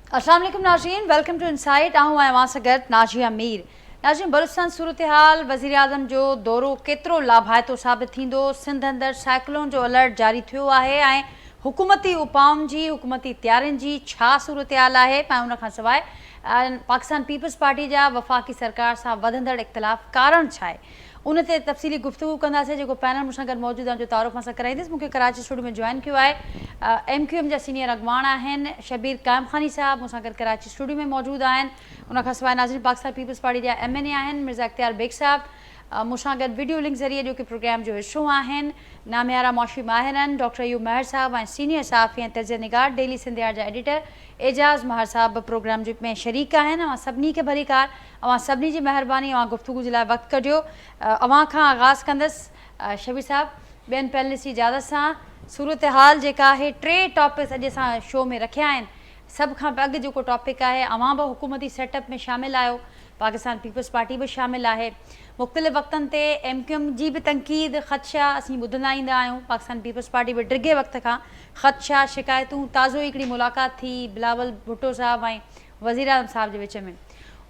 अस्सलाम वालेकुम नाज़रीन, वेलकम टू इनसाइट। आऊं आहियां सगत नाजिया मीर। नाज़रीन, बलूचिस्तान सूरत हाल वज़ीर आज़म जो दौरो केतिरो लाभाइतो साबित थींदो। सिंध अंदरि साइक्लोन जो अलर्ट जारी थियो आहे ऐं हुकूमती उपाउनि जी हुकूमती तयारियुनि जी छा सूरत हाल आहे। ऐं उन खां सवाइ पाकिस्तान पीपल्स पार्टी जा वफ़ाक़ी सरकार सां वधंदड़ इख़्तिलाफ़ कारण छा आहे, उन ते तफ़सीली गुफ़्तगू कंदासीं। जेको पैनल मूंसां गॾु मौजूदु आहे जो तारुफ़ सां कराईंदसि। मूंखे कराची स्टूडियो में जॉइन कियो आहे MQM जा सीनियर अॻवान आहिनि शबीर कायमखानी साहब, मूंसां गॾु कराची स्टूडियो में मौजूदु आहिनि। उनखां सवाइ नाज़रीन पाकिस्तान पीपल्स पार्टी जा MNA आहिनि मिर्ज़ा इख्तियार बेग साहब, मूंसां गॾु वीडियो लिंक ज़रिए जो कि प्रोग्राम जो हिसो आहिनि नामियारा मौशी माहिर आहिनि, डॉक्टर अयूब महर साहब ऐं सीनियर सहाफ़ी ऐं तजिया निगार डेली सिंधिया जा एडिटर एजाज़ महर साहब प्रोग्राम में शरीक आहिनि। अवां सभिनी खे भलीकार, अवां सभिनी जी महिरबानी, अवां गुफ़्तगू जे लाइ वक़्तु कढियो। अवां खां आगाज़ कंदसि शबीर साहब ॿियनि पैनलिस्ट जी इजाज़त सां। सूरत हाल जेका आहे 3 टॉपिक्स अॼु असां शो में रखिया आहिनि। सभ खां अॻु जेको टॉपिक आहे, अवां बि हुकूमती सेटअप में शामिलु आहियो, पाकिस्तान पीपल्स पार्टी बि शामिलु आहे। मुख़्तलिफ़ वक़्तनि ते MQM जी बि तनक़ीद ख़दशा असीं ॿुधंदा ईंदा आहियूं। पाकिस्तान पीपल्स पार्टी बि डिघे वक़्त खां ख़दशा शिकायतूं, ताज़ो हिकिड़ी मुलाक़ात थी बिलावल भुट्टो साहब ऐं वज़ीर आज़म साहब जे विच में।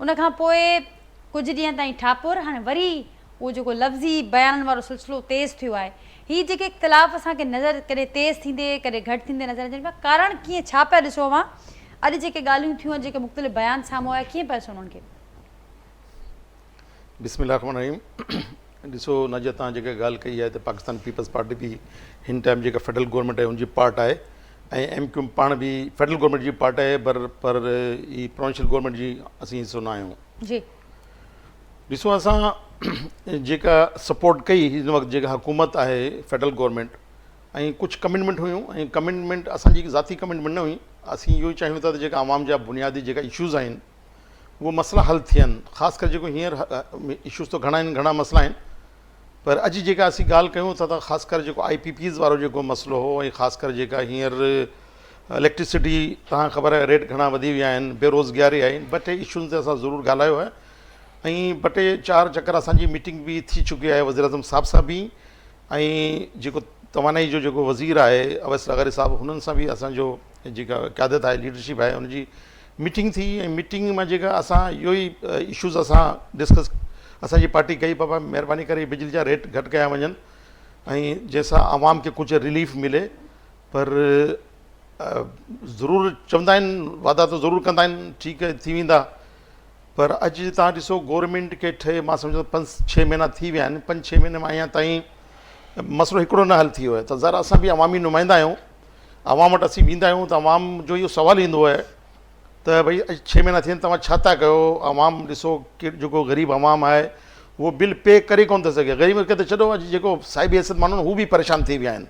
उनखां पोइ कुझु ॾींहं ताईं ठापुर, हाणे वरी उहो जेको लफ़्ज़ी बयाननि वारो सिलसिलो तेज़ थियो आहे। हीअ जेके इख़्तिलाफ़ असांखे नज़र कॾहिं तेज़ थींदे कॾहिं घटि थींदे नज़र अचनि पिया, कारण कीअं छा पिया ॾिसो अवां? अॼु जेके ॻाल्हियूं थियूं आहिनि, जेके मुख़्तलिफ़ बयान साम्हूं आया, कीअं पिया ॾिसो उन्हनि खे? बिस्मिल्लाहिर्रहमानिर्रहीम। ॾिसो नज़र तव्हां जेका ॻाल्हि कई आहे त पाकिस्तान पीपल्स पार्टी बि हिन टाइम जेका फेडरल गवर्नमेंट आहे उनजी पार्ट आहे ऐं MQM पाण बि फेडरल गवर्नमेंट जी पार्ट आहे, पर ही प्रोविंशियल गवर्नमेंट जी असीं हिसो न आहियूं। जी ॾिसो असां जेका सपोर्ट कई हिन वक़्तु जेका हुकूमत आहे फेडरल गवर्नमेंट, ऐं कुझु कमिटमेंट हुयूं ऐं कमिटमेंट असांजी ज़ाती कमिटमेंट न हुई। असीं इहो ई चाहियूं था त जेका आवाम जा बुनियादी जेका इशूज़ आहिनि उहे मसइला हल थियनि। ख़ासि करे जेको हींअर इशूज़ त घणा आहिनि, घणा मसइला आहिनि, पर अॼु जेका असीं ॻाल्हि कयूं था त ख़ासि करे जेको IPPs वारो जेको मसइलो हो ऐं ख़ासि करे जेका हींअर इलेक्ट्रिसिटी तव्हां ख़बर आहे रेट घणा वधी विया आहिनि, बेरोज़गारी आहिनि, ॿ टे इशूनि ते असां ज़रूरु ॻाल्हायो आहे ऐं ॿ टे 4 चकर असांजी मीटिंग बि थी चुकी आहे वज़ीर आज़म साहब सां बि, ऐं जेको तवानाई जो जेको वज़ीर आहे अवैस लगारी साहब, हुननि सां बि असांजो जेका क़यादत आहे लीडरशिप आहे उनजी मीटिंग थी। ऐं मीटिंग में जेका असां इहो ई इशूज़ असां डिस्कस असांजी पार्टी कई, बाबा महिरबानी करे बिजली जा रेट घटि कया वञनि ऐं जंहिंसां आवाम खे कुझु रिलीफ मिले। पर ज़रूरु चवंदा आहिनि वादा त ज़रूरु कंदा आहिनि, ठीकु आहे थी वेंदा, पर अॼु तव्हां ॾिसो गवर्नमेंट खे ठहे मां सम्झो 5-6 महीना थी विया आहिनि, 5-6 महीने में अञा ताईं मसइलो हिकिड़ो न हल थी वियो आहे। त ज़रा असां बि अवामी नुमाइंदा आहियूं, अवाम वटि असीं वेंदा आहियूं त अवाम जो इहो सुवालु ईंदो आहे त भई अॼु 6 महीना थियनि तव्हां छा था कयो। अवाम ॾिसो कि जेको ग़रीब अवाम आहे उहो बिल पे करे कोन थो सघे। ग़रीब खे त छॾो, अॼु जेको साहिबी हैसियत माण्हू हू बि परेशान थी विया आहिनि।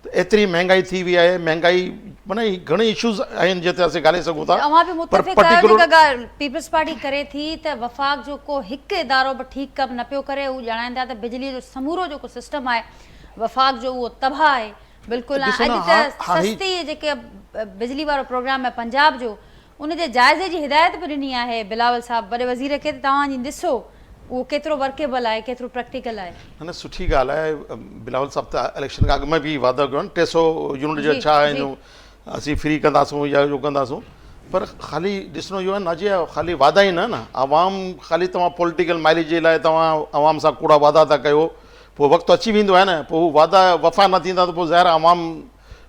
त एतिरी महांगाई थी वई आहे, महांगाई माना घणे इशूज़ आहिनि जिते असीं ॻाल्हाए सघूं था। पीपल्स पार्टी करे थी त वफ़ाक़ जो को हिकु इदारो बि ठीकु कमु न पियो करे। हू ॼाणाइनि था त बिजलीअ जो समूरो जेको सिस्टम आहे वफ़ाक़ जो उहो तबाह आहे बिल्कुलु। अॼु त सस्ती जेके बिजली वारो प्रोग्राम आहे पंजाब जो, उनजे जाइज़े जी हिदायत बि ॾिनी आहे बिलावल साहब वॾे वज़ीर खे, त तव्हांजी ॾिसो उहो केतिरो वर्केबल आहे, केतिरो प्रैक्टिकल आहे। न सुठी ॻाल्हि आहे। बिलावल साहब त इलेक्शन खां अॻु में बि वादा कयो 300 यूनिट जो छा आहिनि असीं फ्री कंदासूं या इहो कंदासूं, पर ख़ाली ॾिसणो इहो आहे नाजिया, ख़ाली वादा ई न आवाम ख़ाली तव्हां पॉलिटिकल माइलेज जे लाइ तव्हां आवाम सां कूड़ा वादा था कयो, पोइ वक़्तु अची वेंदो आहे न, पोइ हू वादा वफ़ा न थींदा त पोइ ज़ाहिर आवाम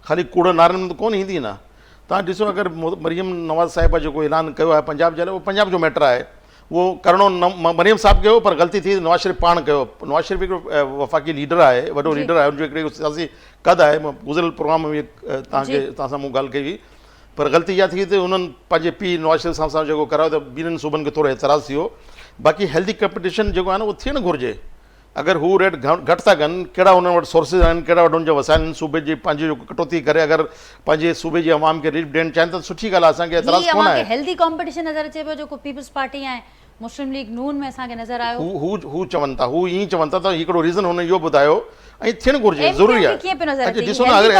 ख़ाली कूड़ नारनि में त कोन ईंदी न। तव्हां ॾिसो अगरि मरियम नवाज़ साहिबा जेको ऐलान कयो आहे पंजाब जे लाइ, उहो पंजाब जो मैटर आहे, उहो करिणो न मरियम साहब कयो, पर ग़लती थी नवाज़ शरीफ़ पाण कयो। नवाज़ शरीफ़ हिकिड़ो वफ़ाक़ी लीडर आहे, वॾो लीडर आहे, हुनजो हिकिड़ो सियासी कद आहे। गुज़िरियल प्रोग्राम में तव्हां सां मूं ॻाल्हि कई हुई, पर ग़लती इहा थी त उन्हनि पंहिंजे पीउ नवाज़ शरीफ़ साहब सां जेको करायो त ॿिन्हिनि सूबनि खे थोरो एतिराज़ु थियो। बाक़ी हेल्दी कॉम्पिटिशन जेको आहे न उहो थियणु घुरिजे। अगरि हू रेट घटि था कनि, कहिड़ा हुननि वटि सोर्सिस आहिनि, कहिड़ा वटि हुनजा वसाइल आहिनि, सूबे जी पंहिंजी कटौती करे अगरि पंहिंजे सूबे जी अवाम खे रिलीफ ॾियणु चाहिनि त सुठी ॻाल्हि आहे, असांखे एतिराज़ु कोन आहे। हेल्दी कॉम्पिटिशन नज़र अचे पियो जेको पीपल्स पार्टी ऐं मुस्लिम लीग नून में असांखे नज़र आयो। हू चवनि था, हू ईअं चवनि था त हिकिड़ो रीज़न हुन इहो ॿुधायो ऐं थियणु घुरिजे, ज़रूरी आहे। ॾिसो न, अगरि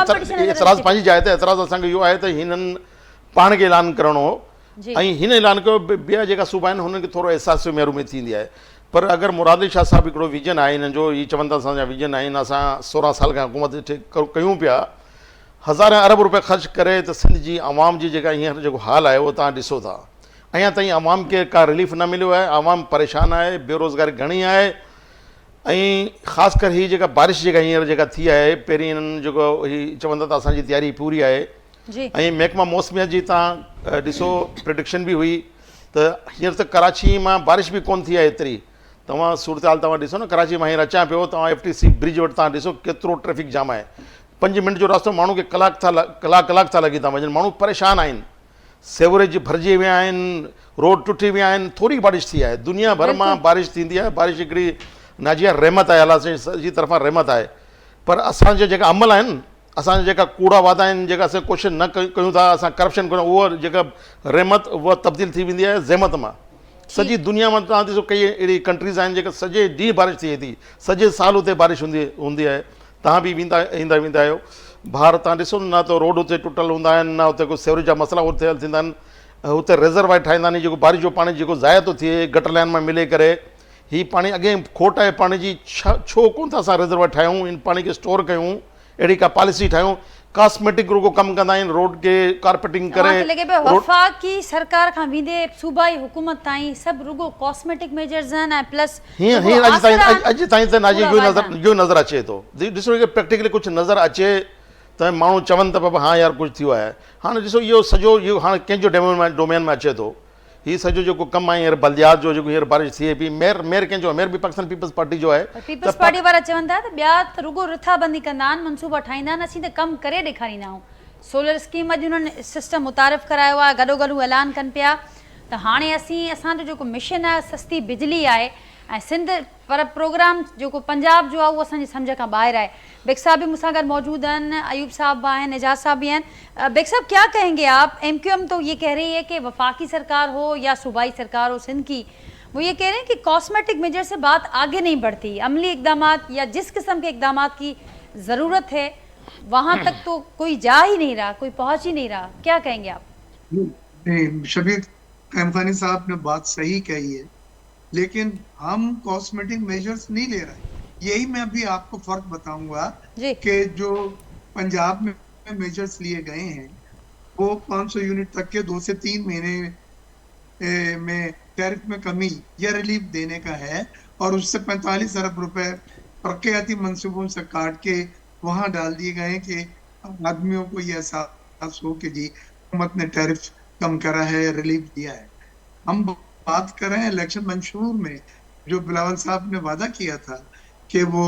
एतिराज़ु पंहिंजी जाइ ते एतिराज़ु असांखे इहो आहे त हिननि पाण खे ऐलान करिणो हो ऐं हिन ऐलान कयो, ॿिया जेका सूबा आहिनि हुननि खे थोरो अहसास महिरूमी थींदी आहे। पर अगरि मुराद शाह साहब हिकिड़ो विजन आहे हिननि जो, हीअ चवनि था असांजा विजन आहिनि, असां 16 साल खां हुकूमत कयूं पिया, हज़ार अरब रुपए ख़र्च करे त सिंध जी आवाम जी जेका हींअर जेको हाल आहे उहो तव्हां ॾिसो था। अञा ताईं आवाम खे का रिलीफ न मिलियो आहे, आवाम परेशान आहे, बेरोज़गारी घणी आहे। ऐं ख़ासि करे हीअ जेका बारिश जेका हींअर जेका थी आहे, पहिरीं हिननि जेको हीअ चवंदा त असांजी तयारी पूरी आहे। जी ऐं महकमा मौसमियत जी तव्हां ॾिसो प्रिडिक्शन बि हुई त हींअर त कराची मां बारिश बि कोन थी आहे एतिरी। तव्हां सूरत हाल तव्हां ॾिसो न, कराची मां हींअर अचां पियो, तव्हां FTC ब्रिज वटि तव्हां ॾिसो केतिरो ट्रैफ़िक जाम आहे। 5 मिंट जो रास्तो माण्हू खे कलाक था लॻी था वञनि, माण्हू परेशान आहिनि, सेवरेज भरिजी विया आहिनि, रोड टुटी विया आहिनि। थोरी बारिश थी आहे, दुनिया भर मां बारिश थींदी आहे। बारिश हिकिड़ी नाजिया रहमत आहे, अलाह जी तरफ़ां रहमत आहे। पर असांजा जेका अमल आहिनि, असांजा जेका कूड़ा वादा आहिनि, जेका असां कोशिशि न कयूं था, असां करप्शन कयूं, उहा जेका रहमत उहा तब्दील थी वेंदी आहे ज़हमत मां। सॼी दुनिया में तव्हां ॾिसो कई अहिड़ी कंट्रीज़ आहिनि जेका सॼे ॾींहुं बारिश थिए थी, सॼे साल हुते बारिश हूंदी आहे। तव्हां बि ईंदा वेंदा आहियो ॿाहिरि, तव्हां ॾिसो न त रोड हुते टुटल हूंदा आहिनि, न हुते कोई सेवरेज जा मसइला हुते हल थींदा आहिनि। हुते रिज़र्वायर ठाहींदा आहिनि, जेको बारिश जो पाणी जेको ज़ाया थो थिए गटर लाइन में मिले करे। हीअ पाणी अॻे खोट आहे पाणी जी, छो कोन था असां रिज़र्वायर ठाहियूं, इन पाणी खे स्टोर कयूं, अहिड़ी का पॉलिसी ठाहियूं। कॉस्मेटिक रुगो कमु कंदा आहिनि, रोड खे कार्पेटिंग करे। लॻे पियो वफ़ाक़ी सरकार खां वेंदे सूबाई हुकूमत ताईं सभु रुगो कॉस्मेटिक मेजर्स आहिनि ऐं प्लस हीअं अॼु ताईं त नाजी इहो नज़र अचे थो। ॾिसो इहो प्रैक्टिकली कुझु नज़र अचे त माण्हू चवनि त बाबा हा यार कुझु थियो आहे। हाणे ॾिसो इहो सॼो इहो हाणे कंहिंजो डोमेन में अचे थो। हीअ सॼो जेको कमु आहे हींअर बल्दियात जो, जेको हींअर बारिश थिए पई, मेयर कंहिंजो आहे? मेयर बि पाकिस्तान पीपल्स पार्टी जो आहे। पीपल्स पार्टी वारा चवनि था त ॿिया त रुगो रिथाबंदी कंदा आहिनि, मनसूबा ठाहींदा आहिनि, असीं त कमु करे ॾेखारींदा आहियूं। सोलर स्कीम अॼु उन्हनि सिस्टम मुतारिफ़ करायो आहे, गॾो ऐलान कनि पिया त हाणे असांजो जेको मिशन आहे सस्ती बिजली आहे ऐं सिंध, पर प्रोग्राम जेको पंजाब जो आहे उहो असांजी सम्झ खां ॿाहिरि आहे। बेग साहब भी मुझसे अगर मौजूद हैं, अयूब साहब हैं, एजाज साहब भी हैं। बेग साहब क्या कहेंगे आप? MQM तो ये कह रही है कि वफाकी सरकार हो या सूबाई सरकार हो सिंध की, वो ये कह रहे हैं कि कॉस्मेटिक मेजर से बात आगे नहीं बढ़ती, अमली इकदाम या जिस किस्म के इकदाम की ज़रूरत है वहाँ तक तो कोई जा ही नहीं रहा, कोई पहुँच ही नहीं रहा। क्या कहेंगे आप? शबीर कैमखानी साहब ने बात सही कही है, लेकिन हम कॉस्मेटिक मेजर्स नहीं ले रहे। यही मैं अभी आपको फर्क बताऊंगा कि जो पंजाब में मेजर्स लिए गए हैं वो 500 यूनिट तक के 2 से 3 महीने में टैरिफ में कमी या रिलीफ देने का है, और उससे 45 अरब रुपए प्रख्याति मंसूबों से काट के वहां डाल दिए गए कि आदमियों को यह एहसास हो कि जी हुकूमत ने टैरिफ कम करा है, रिलीफ दिया है। हम बात कर रहे हैं इलेक्शन मंशूर में जो बिलावल साहब ने वादा किया था कि वो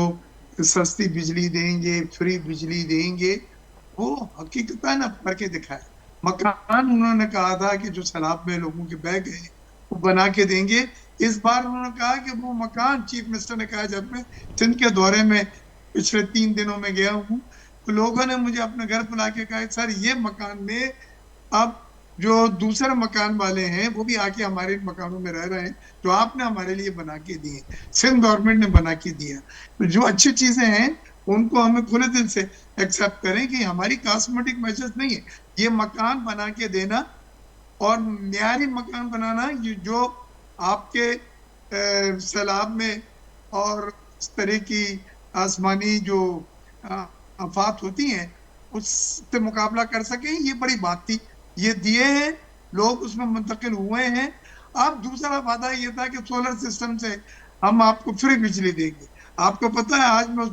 सस्ती बिजली देंगे, फ्री बिजली देंगे, वो हकीकतन अब करके दिखाया। मकान उन्होंने कहा था कि जो सैलाब में लोगों के बह गए वो बना के देंगे। इस बार उन्होंने कहा कि वो मकान, चीफ मिनिस्टर ने कहा, जब मैं सिंध के दौरे में पिछले 3 दिनों में गया हूँ तो लोगों ने मुझे अपने घर बुला के कहा सर ये मकान में अब जो दूसरे मकान वाले हैं वो भी आके हमारे मकानों में रह रहे हैं जो आपने हमारे लिए बना के दिए, सिंध गवर्नमेंट ने बना के दिया। तो जो अच्छी चीजें हैं उनको हमें खुले दिल से एक्सेप्ट करें कि हमारी कॉस्मेटिक मेजर्स नहीं है। ये मकान बना के देना और न्यारी मकान बनाना, ये जो आपके सैलाब में और इस तरह की आसमानी जो आफात होती हैं उससे मुकाबला कर सकें, ये बड़ी बात थी। ये दिए हैं, लोग उसमें मुंतकिल हुए हैं। अब दूसरा वादा ये था कि सोलर सिस्टम से हम आपको फ्री बिजली देंगे। आपको पता है आज मैं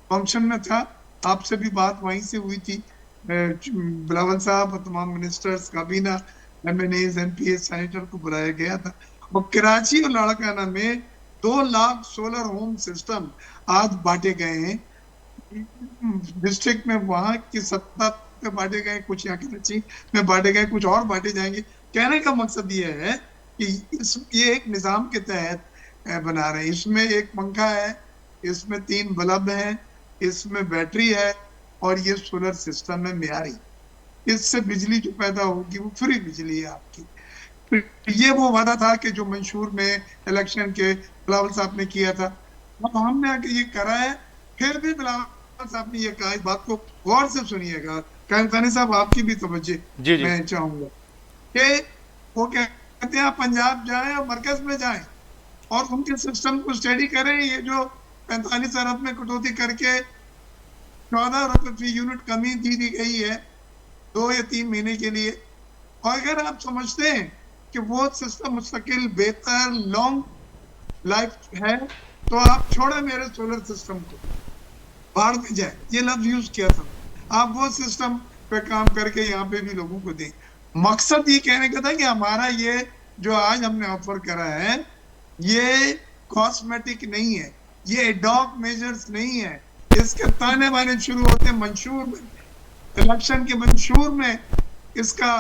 फंक्शन में था, आपसे भी बात वहीं से हुई थी। बिलावल साहब और तमाम मिनिस्टर्स, काबीना, MNAs, MPs, सेनेटर को बुलाया गया था और कराची और लाड़काना में 2 लाख सोलर होम सिस्टम आज बांटे गए हैं डिस्ट्रिक्ट में। वहां की सत्ता पे बांटे गए, कुछ यहाँ कराची में बांटे गए, कुछ और बांटे जाएंगे। कहने का मकसद ये है कि ये एक निजाम के तहत बना रहे हैं। इसमें एक पंखा है, इसमें 3 बल्ब हैं, इसमें बैटरी है और ये सोलर सिस्टम है म्यारी। इससे बिजली जो पैदा होगी वो फ्री बिजली है आपकी। ये वो वादा था कि जो मंशूर में इलेक्शन के बिलावल साहब ने किया था। अब हमने आके ये करा है, फिर भी बिलावल साहब ने ये कहा, इस बात को गौर से सुनिएगा कैमखानी साहब, आपकी भी तवज्जो मैं चाहूंगा कि वो कहते हैं पंजाब जाएं और मरकज में जाएं और उनके सिस्टम को स्टडी करें। ये जो 45 अरब में कटौती करके ₹14 फी यूनिट कमी दी गई है 2 या 3 महीने के लिए। और अगर आप समझते हैं कि वो सिस्टम मुस्तकिल बेहतर लॉन्ग लाइफ है तो आप छोड़े मेरे सोलर सिस्टम को, बाहर में जाए, ये लफ्ज यूज किया था। आप वो सिस्टम पे काम करके यहाँ पे भी लोगों को दें। मकसद ये कहने का था कि हमारा ये जो आज हमने ऑफर करा है ये कॉस्मेटिक नहीं है, ये एडॉक मेजर्स नहीं है। इसके ताने बाने शुरू होते हैं मंशूर में, इलेक्शन के मंशूर में इसका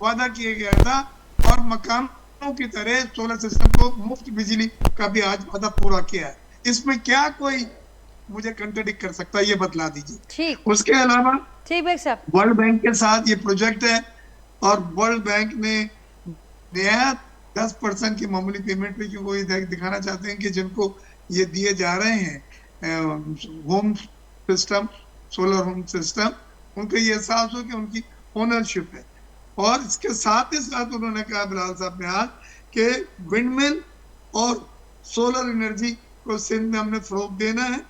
वादा किया गया था और मकानों की तरह सोलर सिस्टम को मुफ्त बिजली का भी आज वादा पूरा किया है। इसमें क्या कोई मुझे कंट्रडिक्ट कर सकता है, ये बतला दीजिए। ठीक, उसके अलावा ठीक भाई साहब, वर्ल्ड बैंक के साथ ये प्रोजेक्ट है और वर्ल्ड बैंक ने नया 10% की मामूली पेमेंट पे, क्योंकि ये दिखाना चाहते हैं कि जिनको ये दिए जा रहे हैं home system, solar home system, उनको ये एहसास हो कि उनकी ओनरशिप है। और इसके साथ ही साथ उन्होंने कहा बिलाल साहब ने आज कि विंडमिल और सोलर एनर्जी को सिंध में हमने फरोग देना है।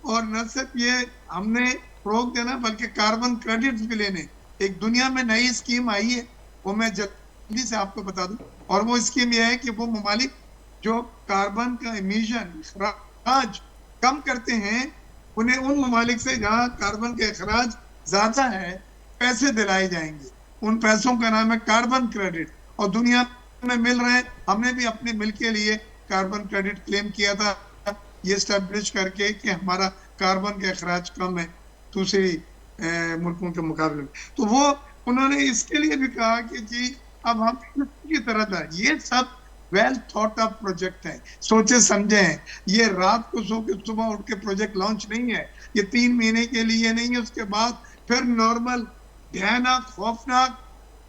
और न सिर्फ ये हमने फरोग देना बल्कि कार्बन क्रेडिट्स भी लेने। एक दुनिया में नई स्कीम आई है, वो मैं जल्दी से आपको बता दूं, और वो स्कीम ये है कि वो ममालिक जो कार्बन का इमिशन अखराज कम करते हैं उन्हें उन ममालिक से जहाँ कार्बन के अखराज ज्यादा है पैसे दिलाए जाएंगे। उन पैसों का नाम है कार्बन क्रेडिट और दुनिया में मिल रहे हैं। हमने भी अपने मिल्क के लिए कार्बन क्रेडिट क्लेम किया था ये स्टैब्लिश करके कि हमारा कार्बन के अखराज कम है दूसरी मुल्कों के मुकाबले में। तो वो उन्होंने इसके लिए भी कहा कि जी अब हम की तरह था। ये सब वेल थॉट ऑफ प्रोजेक्ट है, सोचे समझे हैं। ये रात को सो के सुबह उठ के प्रोजेक्ट लॉन्च नहीं है, ये 3 महीने के लिए नहीं है। उसके बाद फिर नॉर्मल भयानक खौफनाक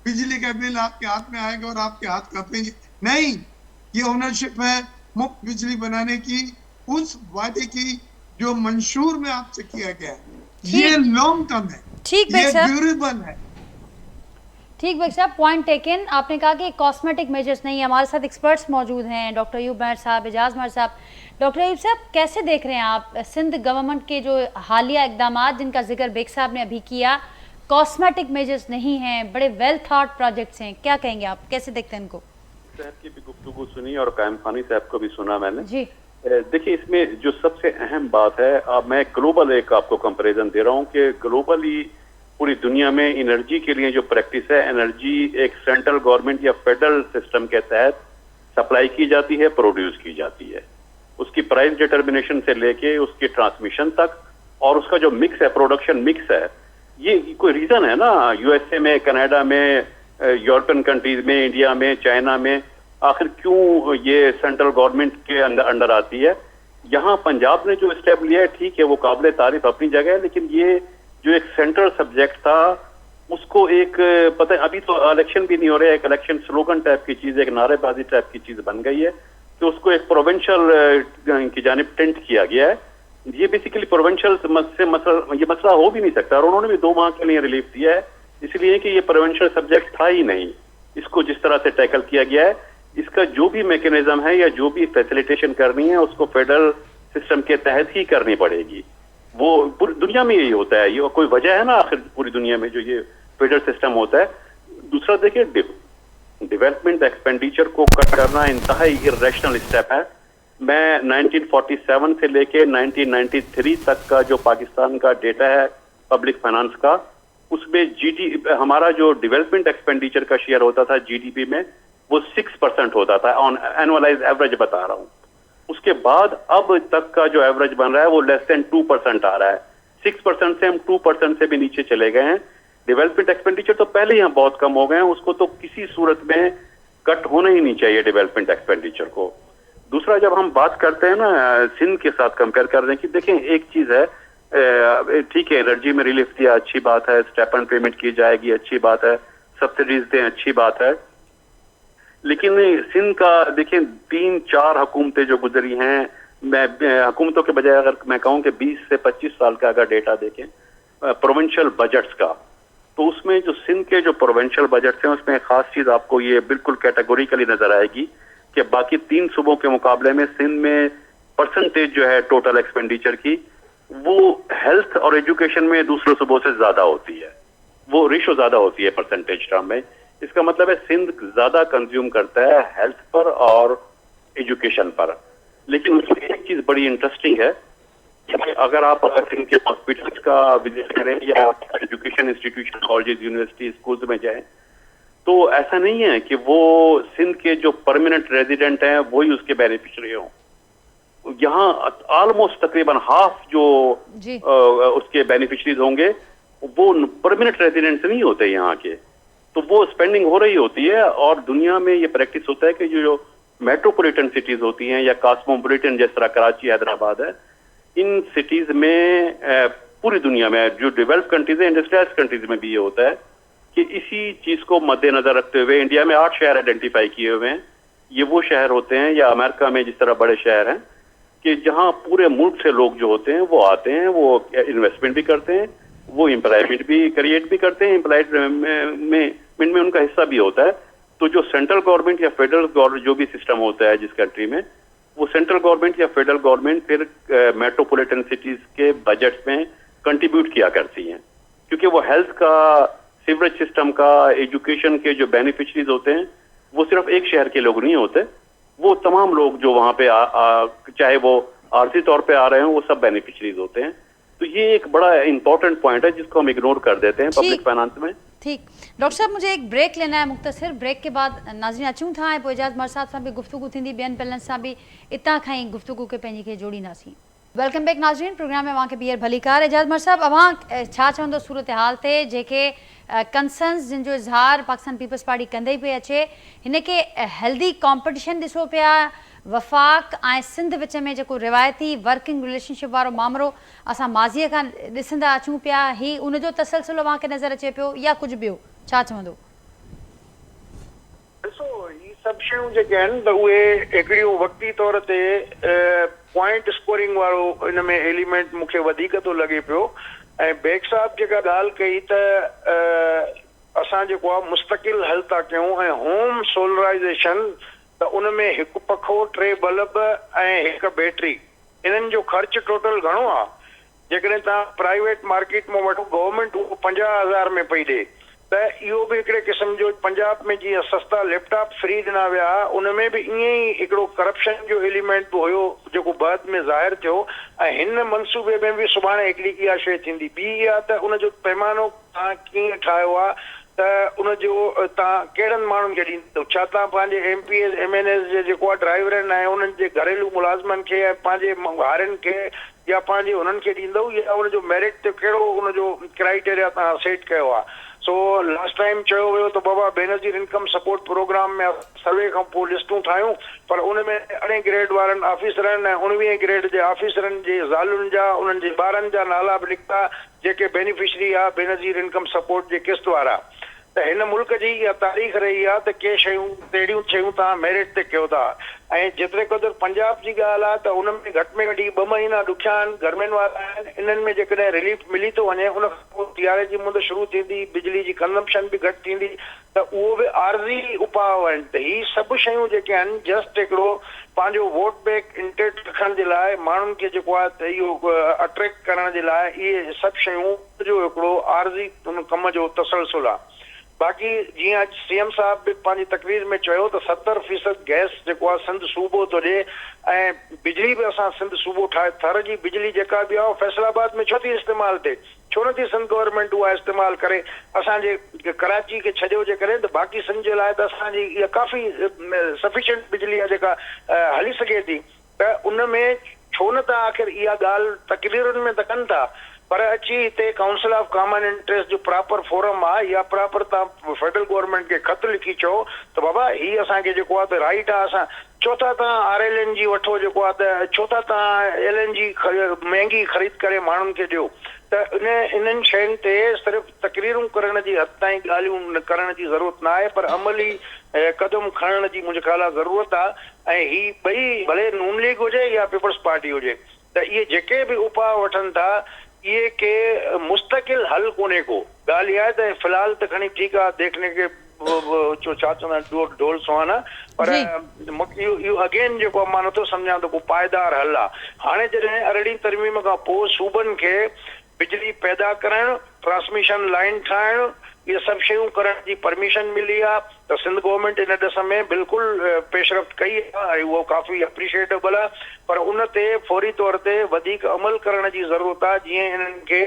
बिजली का बिल आपके हाथ में आएगा और आपके हाथ कांपेंगे। नहीं, ये ओनरशिप है मुफ्त बिजली बनाने की, उस वादे की जो मंशूर में आपसे किया गया है। ये लॉन्ग टर्म है, ये ड्यूरेबल है। ठीक भाई साहब, पॉइंट टेकन। आपने कहा कि कॉस्मेटिक मेजर्स नहीं है। हमारे साथ एक्सपर्ट्स मौजूद हैं, डॉक्टर अयूब महर साहब, एजाज महर साहब। डॉक्टर अयूब साहब, कैसे देख रहे हैं आप सिंध गवर्नमेंट के जो हालिया इकदाम जिनका जिक्र बेग साहब ने अभी किया, कॉस्मेटिक मेजर्स नहीं हैं, बड़े वेल थॉट प्रोजेक्ट्स हैं, क्या कहेंगे आप, कैसे देखते हैं इनको? साहब की भी गुफ्तगू सुनी और कायम खानी साहब को भी सुना मैंने जी। देखिए, इसमें जो सबसे अहम बात है, अब मैं ग्लोबल एक आपको कंपैरिजन दे रहा हूँ कि ग्लोबली पूरी दुनिया में एनर्जी के लिए जो प्रैक्टिस है, एनर्जी एक सेंट्रल गवर्नमेंट या फेडरल सिस्टम के तहत सप्लाई की जाती है, प्रोड्यूस की जाती है। उसकी प्राइस डिटर्मिनेशन से लेके उसकी ट्रांसमिशन तक और उसका जो मिक्स है, प्रोडक्शन मिक्स है, ये कोई रीजन है ना यूएसए में, कनाडा में, यूरोपियन कंट्रीज में, इंडिया में, चाइना में, आखिर क्यों ये सेंट्रल गवर्नमेंट के अंडर आती है? यहाँ पंजाब ने जो स्टेप लिया है ठीक है, वो काबिल तारीफ अपनी जगह है, लेकिन ये जो एक सेंट्रल सब्जेक्ट था उसको एक पता है, अभी तो इलेक्शन भी नहीं हो रहा है, एक इलेक्शन स्लोगन टाइप की चीज, एक नारेबाजी टाइप की चीज बन गई है, तो उसको एक प्रोविंशियल की जानिब टेंट किया गया है। ये बेसिकली प्रोविंशियल से ये मसला हो भी नहीं सकता, और उन्होंने भी 2 माह के लिए रिलीफ दिया है, इसलिए कि ये प्रोविंशियल सब्जेक्ट था ही नहीं। इसको जिस तरह से टैकल किया गया है, इसका जो भी मैकेनिज्म है या जो भी फैसिलिटेशन करनी है उसको फेडरल सिस्टम के तहत ही करनी पड़ेगी। वो पूरी दुनिया में यही होता है, ये कोई वजह है ना आखिर पूरी दुनिया में जो ये फेडरल सिस्टम होता है। दूसरा देखिए, डेवलपमेंट एक्सपेंडिचर को कट करना इंतहाई इर्रेशनल स्टेप है। मैं 1947 से लेके 1993 तक का जो पाकिस्तान का डेटा है पब्लिक फाइनेंस का, उसमें हमारा जो डेवलपमेंट एक्सपेंडिचर का शेयर होता था जीडीपी में, वो 6% होता था ऑन एनुअलाइज एवरेज बता रहा हूँ। उसके बाद अब तक का जो एवरेज बन रहा है वो लेस देन 2% आ रहा है। 6% से हम 2% से भी नीचे चले गए हैं। डेवलपमेंट एक्सपेंडिचर तो पहले ही हम बहुत कम हो गए हैं, उसको तो किसी सूरत में कट होना ही नहीं चाहिए डेवलपमेंट एक्सपेंडिचर को। दूसरा, जब हम बात करते हैं ना सिंध के साथ कंपेयर कर रहे हैं कि देखें, एक चीज है, ठीक है एनर्जी में रिलीफ दिया, अच्छी बात है, स्टेपन पेमेंट की जाएगी, अच्छी बात है, सब्सिडीज दें, अच्छी बात है, लेकिन सिंध का देखें 3-4 हुकूमतें जो गुजरी हैं, मैं हुकूमतों के बजाय अगर मैं कहूं कि 20 से 25 साल का अगर डेटा देखें प्रोविंशियल बजट्स का, तो उसमें जो सिंध के जो प्रोविंशियल बजट्स हैं उसमें एक खास चीज आपको ये बिल्कुल कैटेगोरिकली नजर आएगी कि बाकी 3 सूबों के मुकाबले में सिंध में परसेंटेज जो है टोटल एक्सपेंडिचर की वो हेल्थ और एजुकेशन में दूसरे सूबों से ज्यादा होती है, वो रेशो ज्यादा होती है परसेंटेज टर्म में। इसका मतलब है सिंध ज्यादा कंज्यूम करता है हेल्थ पर और एजुकेशन पर। लेकिन उसमें एक चीज बड़ी इंटरेस्टिंग है, अगर आप सिंध के हॉस्पिटल्स का विजिट करें या education institution, college, university, schools में जाएं, तो ऐसा नहीं है कि वो सिंध के जो परमानेंट रेजिडेंट हैं वही उसके बेनिफिशियरी हों। यहाँ ऑलमोस्ट तकरीबन हाफ जो उसके बेनिफिशरीज होंगे वो परमानेंट रेजिडेंट्स नहीं होते यहाँ के, तो वो स्पेंडिंग हो रही होती है। और दुनिया में ये प्रैक्टिस होता है कि जो मेट्रोपॉलिटन सिटीज होती हैं या कॉस्मोपॉलिटन जिस तरह कराची, हैदराबाद है, इन सिटीज में पूरी दुनिया में जो डेवलप्ड कंट्रीज है, इंडस्ट्रियलाइज कंट्रीज में भी ये होता है कि इसी चीज को मद्देनजर रखते हुए इंडिया में 8 शहर आइडेंटिफाई किए हुए हैं। ये वो शहर होते हैं, या अमेरिका में जिस तरह बड़े शहर हैं, कि जहां पूरे मुल्क से लोग जो होते हैं वो आते हैं, वो इन्वेस्टमेंट भी करते हैं, वो एम्प्लॉयमेंट भी क्रिएट भी करते हैं, एम्प्लॉयमेंट में उनका हिस्सा भी होता है। तो जो सेंट्रल गवर्नमेंट या फेडरल गवर्नमेंट जो भी सिस्टम होता है जिस कंट्री में, वो सेंट्रल गवर्नमेंट या फेडरल गवर्नमेंट फिर मेट्रोपॉलिटन सिटीज के बजट में कंट्रीब्यूट किया करती हैं, क्योंकि वो हेल्थ का, सीवरेज सिस्टम का, एजुकेशन के जो बेनिफिशरीज होते हैं वो सिर्फ एक शहर के लोग नहीं होते, वो तमाम लोग जो वहां पे चाहे वो आर्थिक तौर पे आ रहे हैं, वो सब बेनिफिशरीज होते हैं। तो ये एक बड़ा इंपॉर्टेंट पॉइंट है जिसको हम इग्नोर कर देते हैं पब्लिक फाइनेंस में। ठीक, डॉक्टर साहब मुझे एक ब्रेक लेना है मुख्तसर, ब्रेक के बाद नाज़रीन अचूं था ऐं पोइ एजाज़ मरसाद सां बि गुफ्तगू थींदी, ॿियनि पैनल सां बि इतां खां ई गुफ्तगू खे पंहिंजी खे जोड़ींदासीं। वेलकम बैक नाज़रीन, प्रोग्राम में अव्हांखे ॿीहर भलीकार। एजाज़ मरसाद, अव्हां छा चवंदो सूरत हाल ते जेके कंसर्न्स जिन जो इज़हार पाकिस्तान पीपल्स पार्टी कंदे पई अचे, हिन खे हेल्दी कॉम्पिटिशन ॾिसो पिया वफ़ाक़ ऐं सिंध विच में जेको रिवायती वर्किंग रिलेशनशिप वारो मामिलो असां माज़ीअ खां ॾिसंदा अचूं पिया, ही उनजो तसलसुल अव्हांखे नज़र अचे पियो या कुझु ॿियो, छा चवंदो? ॾिसो, ही सभु शयूं जेके आहिनि त उहे हिकिड़ियूं वक़्ती तौर ते पॉइंट स्कोरिंग वारो इन में एलिमेंट मूंखे वधीक थो लॻे पियो। ऐं बेग साहब जेका ॻाल्हि कई त असां जेको आहे मुस्तक़िल हल था कयूं ऐं होम सोलराइज़ेशन, त उन में हिकु पखो, 3 बल्ब ऐं 1 बैटरी, इन्हनि जो ख़र्चु टोटल घणो आहे? जेकॾहिं तव्हां प्राइवेट मार्केट में वठो, गवर्नमेंट उहो 50,000 में पई ॾे, त इहो बि हिकिड़े क़िस्म जो पंजाब में जीअं सस्ता लैपटॉप फ्री ॾिना विया, उन में बि ईअं ई हिकिड़ो करप्शन जो एलिमेंट बि हुयो जेको बाद में ज़ाहिर थियो। ऐं हिन मनसूबे में बि सुभाणे हिकिड़ी इहा शइ थींदी। ॿी इहा त उनजो पैमानो तव्हां कीअं ठाहियो आहे, त उनजो तव्हां कहिड़नि माण्हुनि खे ॾींदो? छा तव्हां पंहिंजे MPs MNs जे जेको आहे ड्राइवर आहिनि उन्हनि जे घरेलू मुलाज़िमनि खे ऐं पंहिंजे हारियुनि खे या पंहिंजे उन्हनि खे ॾींदव, या उनजो मेरिट ते कहिड़ो उनजो क्राइटेरिया तव्हां सेट कयो आहे? सो लास्ट टाइम चयो वियो त बाबा बेनज़ीर इनकम सपोर्ट प्रोग्राम में सर्वे खां पोइ लिस्टूं ठाहियूं, पर उन में 18 ग्रेड वारनि ऑफिसरनि ऐं 19 ग्रेड जे ऑफिसरनि जे ज़ालुनि जा, उन्हनि जे ॿारनि जा नाला बि निकिता जेके बेनिफिशरी आहे बेनज़ीर इनकम सपोर्ट जे किस्त वारा। त हिन मुल्क जी इहा तारीख़ रही आहे त के शयूं तहिड़ियूं शयूं तव्हां मेरिट ते कयो था। ऐं जेतिरे क़दुरु पंजाब जी ॻाल्हि आहे त उन में घटि में घटि 2 महीना ॾुखिया आहिनि, गर्मियुनि वारा आहिनि। इन्हनि में जेकॾहिं रिलीफ मिली थो वञे, उन खां पोइ सियारे जी मुंदि शुरू थींदी, बिजली जी कंज़म्पशन बि घटि थींदी, त उहो बि आर्ज़ी उपाउ आहिनि। त ही सभु शयूं जेके आहिनि जस्ट हिकिड़ो पंहिंजो वोट बैंक इंटेक्ट रखण जे लाइ, माण्हुनि खे जेको आहे त इहो अट्रैक्ट करण जे लाइ, इहे सभु शयूं जो हिकिड़ो आर्ज़ी उन कम जो तसलसुल आहे। बाक़ी जीअं अॼु CM साहब बि पंहिंजी तकरीर में चयो त 70% गैस जेको आहे सिंध सूबो थो ॾिए, ऐं बिजली बि असां सिंध सूबो ठाहे, थर जी बिजली जेका बि आहे फैसलाबाद में छो थी इस्तेमालु थिए, छो नथी सिंध गवर्नमेंट उहा इस्तेमालु करे? असांजे कराची खे छॾियो जे करे त बाक़ी सिंध जे लाइ त असांजी इहा काफ़ी सफिशिएंट बिजली आहे जेका हली सघे थी। त उन में छो न था आख़िर इहा ॻाल्हि तकरीरुनि में त कनि था, पर अची हिते काउंसिल ऑफ कॉमन इंटरेस्ट जो प्रॉपर फोरम आहे, या प्रॉपर तव्हां फेडरल गवर्नमेंट खे ख़त लिखी चओ त बाबा ही असांखे जेको आहे त राइट आहे। असां छो था तव्हां RLNG वठो जेको आहे, त छो था तव्हां LNG महांगी ख़रीद करे माण्हुनि खे ॾियो? त इन्हनि शयुनि ते सिर्फ़ु तकरीरूं करण जी हद ताईं ॻाल्हियूं करण जी ज़रूरत न आहे, पर अमली क़दम खणण जी मुंहिंजे ख़्याल आहे ज़रूरत आहे। ऐं ही ॿई भले नून लीग हुजे या पीपल्स पार्टी हुजे, त इहे जेके बि उपाउ वठनि था, ये के मुस्तकिल हल कोने को। ॻाल्हि इहा आहे त फ़िलहाल त खणी ठीकु आहे, देखने के जो छा चवंदा आहिनि ढोल सुहाना, पर इहो अगेन जेको मां नथो सम्झां त को पाइदार हल आहे। हाणे जॾहिं अरिड़हीं तरमीम खां पोइ सूबनि खे बिजली पैदा करणु, ट्रांसमिशन लाइन ठाहिणु, इहे सभु शयूं करण जी परमिशन मिली आहे, त सिंध गवर्नमेंट इन ॾिस में बिल्कुलु पेशरफ़्त कई आहे ऐं उहो काफ़ी अप्रिशिएटेबल आहे। पर उन ते फौरी तौर ते वधीक अमल करण जी ज़रूरत आहे। जीअं इन्हनि खे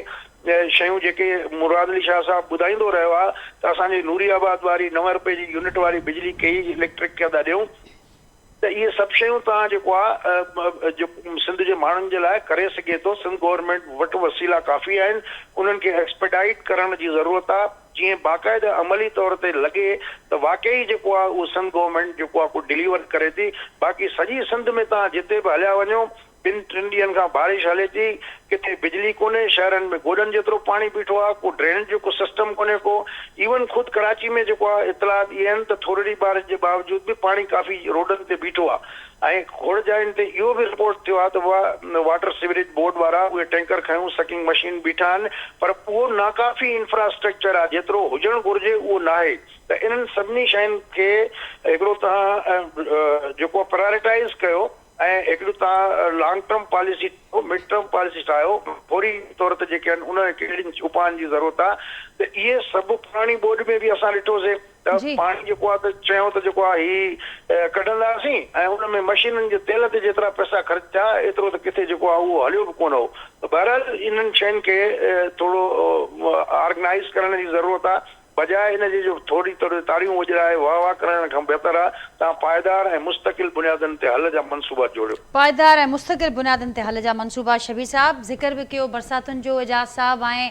शयूं जेके मुराद अली शाह साहब ॿुधाईंदो रहियो आहे त असांजी नूरियाबाद वारी 9 रुपए जी यूनिट वारी बिजली कई इलेक्ट्रिक खे था ॾियूं, त इहे सभु शयूं तव्हां जेको आहे सिंध जे माण्हुनि जे लाइ करे सघे थो। सिंध गवर्नमेंट वटि वसीला काफ़ी आहिनि, उन्हनि खे एक्सपेडाइट करण जी ज़रूरत आहे। जीअं बाक़ाइदा अमली तौर ते लॻे त वाक़ई जेको आहे उहो सिंध गवर्नमेंट जेको आहे को डिलीवर करे थी। बाक़ी सॼी सिंध में तव्हां जिते बि हलिया वञो, 2-3 ॾींहंनि खां बारिश हले थी, किथे बिजली कोन्हे, शहरनि में गोॾनि जेतिरो पाणी बीठो आहे, को ड्रेनेज जो को सिस्टम कोन्हे को। इवन ख़ुदि कराची में जेको आहे इतलात इहे आहिनि त थोरी बारिश जे बावजूद बि पाणी काफ़ी रोडनि ते बीठो आहे। ऐं खोड़ जायुनि ते इहो बि रिपोर्ट थियो आहे त वाटर सीवरेज बोर्ड वारा उहे टैंकर खयूं, सकिंग मशीन बीठा आहिनि, पर उहो नाकाफ़ी इंफ्रास्ट्रक्चर आहे, जेतिरो हुजणु घुरिजे उहो नाहे। त इन्हनि सभिनी शयुनि खे हिकिड़ो तव्हां जेको प्रायोरिटाइज़ कयो ऐं हिकिड़ो तव्हां long term policy, mid term policy ठाहियो, फौरी तौर ते जेके आहिनि उन कहिड़ियुनि उपायनि जी ज़रूरत आहे। त इहे सभु पुराणी बोर्ड में बि असां ॾिठोसीं त पाणी जेको आहे त चयूं त जेको आहे ही कढंदासीं ऐं उन में मशीनुनि जे तेल ते जेतिरा पैसा ख़र्च थिया एतिरो त किथे जेको आहे उहो हलियो बि कोन हो। त बहरहाल इन्हनि शयुनि खे थोरो ऑर्गेनाइज़ करण जी ज़रूरत आहे। बजाए हिनजी जो थोरी ताड़ियूं उजराए वाह करण खां बहितर आहे तव्हां पाइदार ऐं मुस्तक़िल बुनियादनि ते हल जा मनसूबा जोड़ियो। पाइदार ऐं मुस्तक़िल बुनियादनि ते हल जा मनसूबा। शबीर साहब ज़िक्र बि कयो बरसातुनि जो, एजाज़ साहब, ऐं